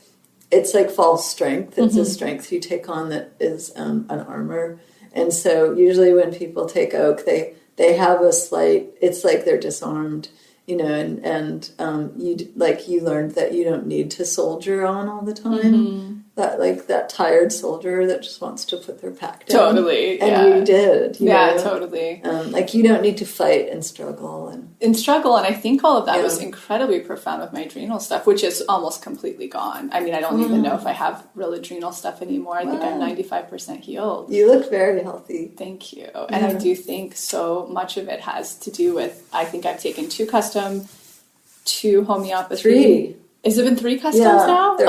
false strength. It's a strength you take on that is an armor. And so usually when people take oak, they have a slight, it's like they're disarmed, you know, and you learned that you don't need to soldier on all the time. That like that tired soldier that just wants to put their pack down. Totally. And you did. You know? Totally. Like you don't need to fight and struggle. And I think all of that was incredibly profound with my adrenal stuff, which is almost completely gone. I mean, I don't even know if I have real adrenal stuff anymore. I think I'm 95% healed. You look very healthy. Thank you. And I do think so much of it has to do with, I think I've taken 2 custom, 2 homeopathy. 3. Has it been 3 customs now? 3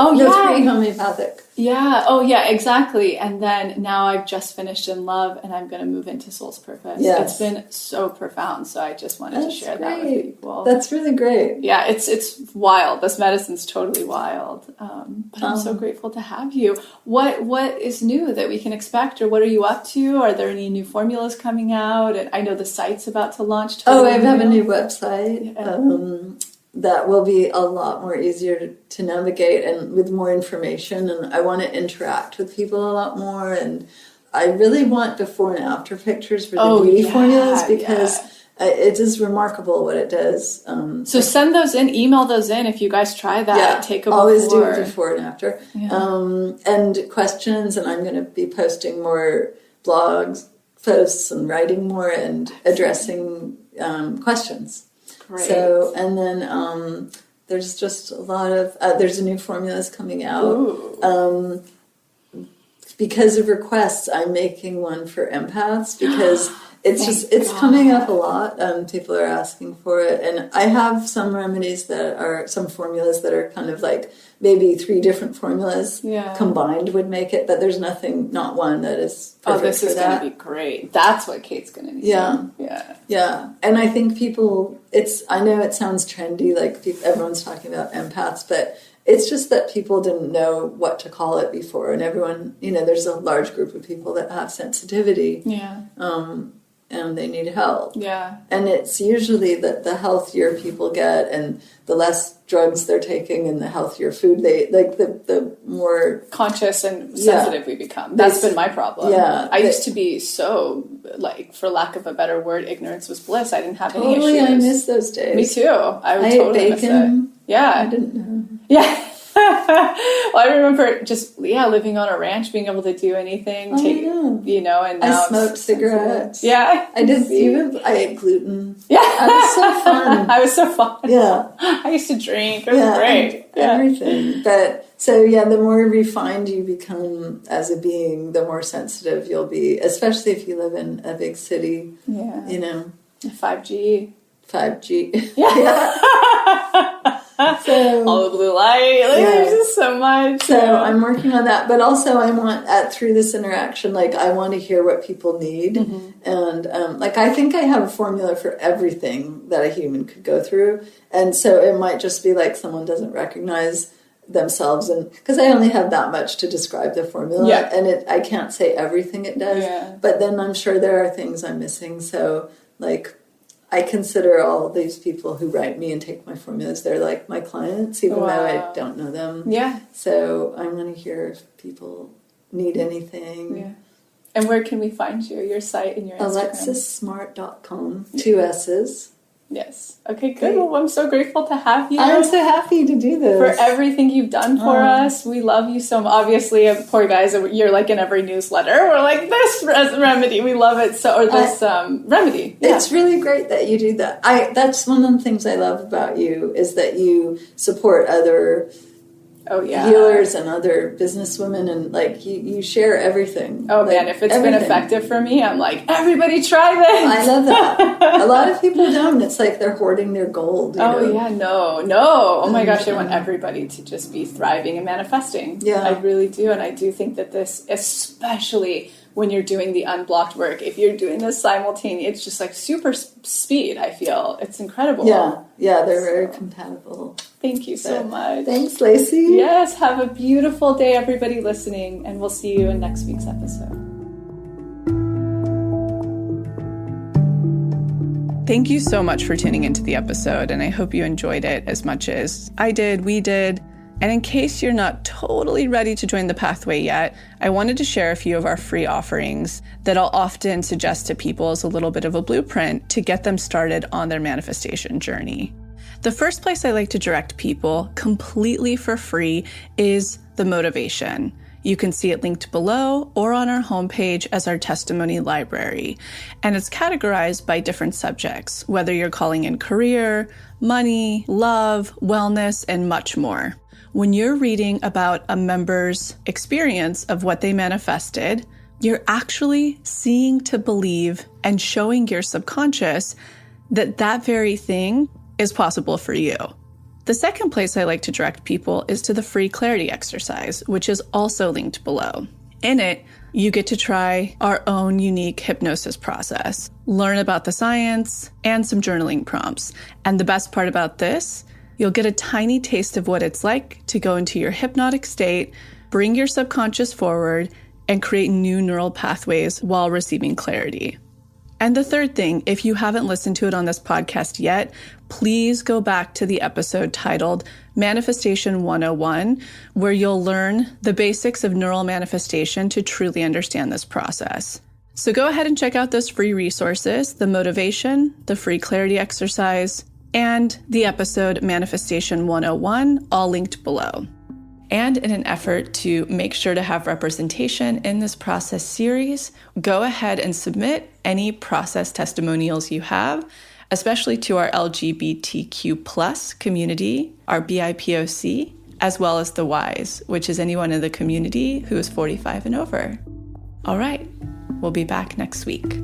homeopathic. Yeah. Oh, yeah, exactly. And then now I've just finished In Love, and I'm going to move into Soul's Purpose. Yes. It's been so profound, so I just wanted to share that with people. That's really great. Yeah, it's wild. This medicine's totally wild. But I'm so grateful to have you. What is new that we can expect, or what are you up to? Are there any new formulas coming out? And I know the site's about to launch. Totally I have a new website. Yeah. That will be a lot more easier to navigate and with more information. And I want to interact with people a lot more. And I really want before and after pictures for the beauty formulas, because it is remarkable what it does. So send those in, email those in if you guys try that. Yeah, take a always before. do it before and after. Yeah. And questions, and I'm going to be posting more blogs, posts, and writing more and addressing questions. Great. So, and then there's just a lot of, there's a new formulas coming out. Because of requests, I'm making one for empaths, because it's coming up a lot. People are asking for it. And I have some remedies some formulas that are kind of like maybe 3 different formulas combined would make it, but there's not one that is perfect. This is going to be great. That's what Kate's going to need. Yeah. And I think people, I know it sounds trendy, like everyone's talking about empaths, but it's just that people didn't know what to call it before. And everyone, you know, there's a large group of people that have sensitivity. Yeah. And they need help. Yeah. And it's usually that the healthier people get and the less drugs they're taking and the healthier food they like, the more conscious and sensitive we become. That's been my problem. Yeah. I used to be so, like, for lack of a better word, ignorance was bliss. I didn't have any issues. I miss those days. Me too. I would totally miss it. Yeah. I didn't know. Yeah. Well, I remember just living on a ranch, being able to do anything, and now I smoked cigarettes. Yeah, I did. I ate gluten. Yeah, I was so fun. Yeah, I used to drink. It was great. Everything. But so the more refined you become as a being, the more sensitive you'll be. Especially if you live in a big city. Yeah, 5G. Yeah. So, all the blue light, there's just so much. So I'm working on that, but also I want through this interaction, like I want to hear what people need, and I think I have a formula for everything that a human could go through, and so it might just be like someone doesn't recognize themselves, and because I only have that much to describe the formula, and I can't say everything it does, but then I'm sure there are things I'm missing. So I consider all these people who write me and take my formulas, they're like my clients, even though I don't know them. Yeah. So I'm going to hear if people need anything. Yeah. And where can we find you? Your site and your Instagram? AlexisSmart.com. 2 S's. Yes. Okay, good. Well, I'm so grateful to have you. I'm so happy to do this. For everything you've done for us. We love you so much. Obviously, poor guys, you're like in every newsletter. We're like, this remedy, we love it. So, or this remedy. Yeah. It's really great that you do that. That's one of the things I love about you is that you support other healers and other businesswomen, and like you share everything. Oh like, man, if it's been effective for me, I'm like, everybody try this. I love that. A lot of people don't. It's like they're hoarding their gold. You know? Yeah, no. Oh my gosh, I want everybody to just be thriving and manifesting. Yeah. I really do. And I do think that this, especially when you're doing the unblocked work, if you're doing this simultaneously, it's just like super speed, I feel. It's incredible. Yeah, they're very compatible. Thank you so much. Thanks, Lacy. Yes, have a beautiful day, everybody listening, and we'll see you in next week's episode. Thank you so much for tuning into the episode, and I hope you enjoyed it as much as I did, we did. And in case you're not totally ready to join the pathway yet, I wanted to share a few of our free offerings that I'll often suggest to people as a little bit of a blueprint to get them started on their manifestation journey. The first place I like to direct people completely for free is the motivation. You can see it linked below or on our homepage as our testimony library. And it's categorized by different subjects, whether you're calling in career, money, love, wellness, and much more. When you're reading about a member's experience of what they manifested, you're actually seeing to believe and showing your subconscious that that very thing is possible for you. The second place I like to direct people is to the free clarity exercise, which is also linked below. In it, you get to try our own unique hypnosis process, learn about the science, and some journaling prompts. And the best part about this, you'll get a tiny taste of what it's like to go into your hypnotic state, bring your subconscious forward, and create new neural pathways while receiving clarity. And the third thing, if you haven't listened to it on this podcast yet, please go back to the episode titled Manifestation 101, where you'll learn the basics of neural manifestation to truly understand this process. So go ahead and check out those free resources, the motivation, the free clarity exercise, and the episode Manifestation 101, all linked below. And in an effort to make sure to have representation in this process series, go ahead and submit any process testimonials you have, especially to our LGBTQ+ community, our BIPOC, as well as the Ys, which is anyone in the community who is 45 and over. All right, we'll be back next week.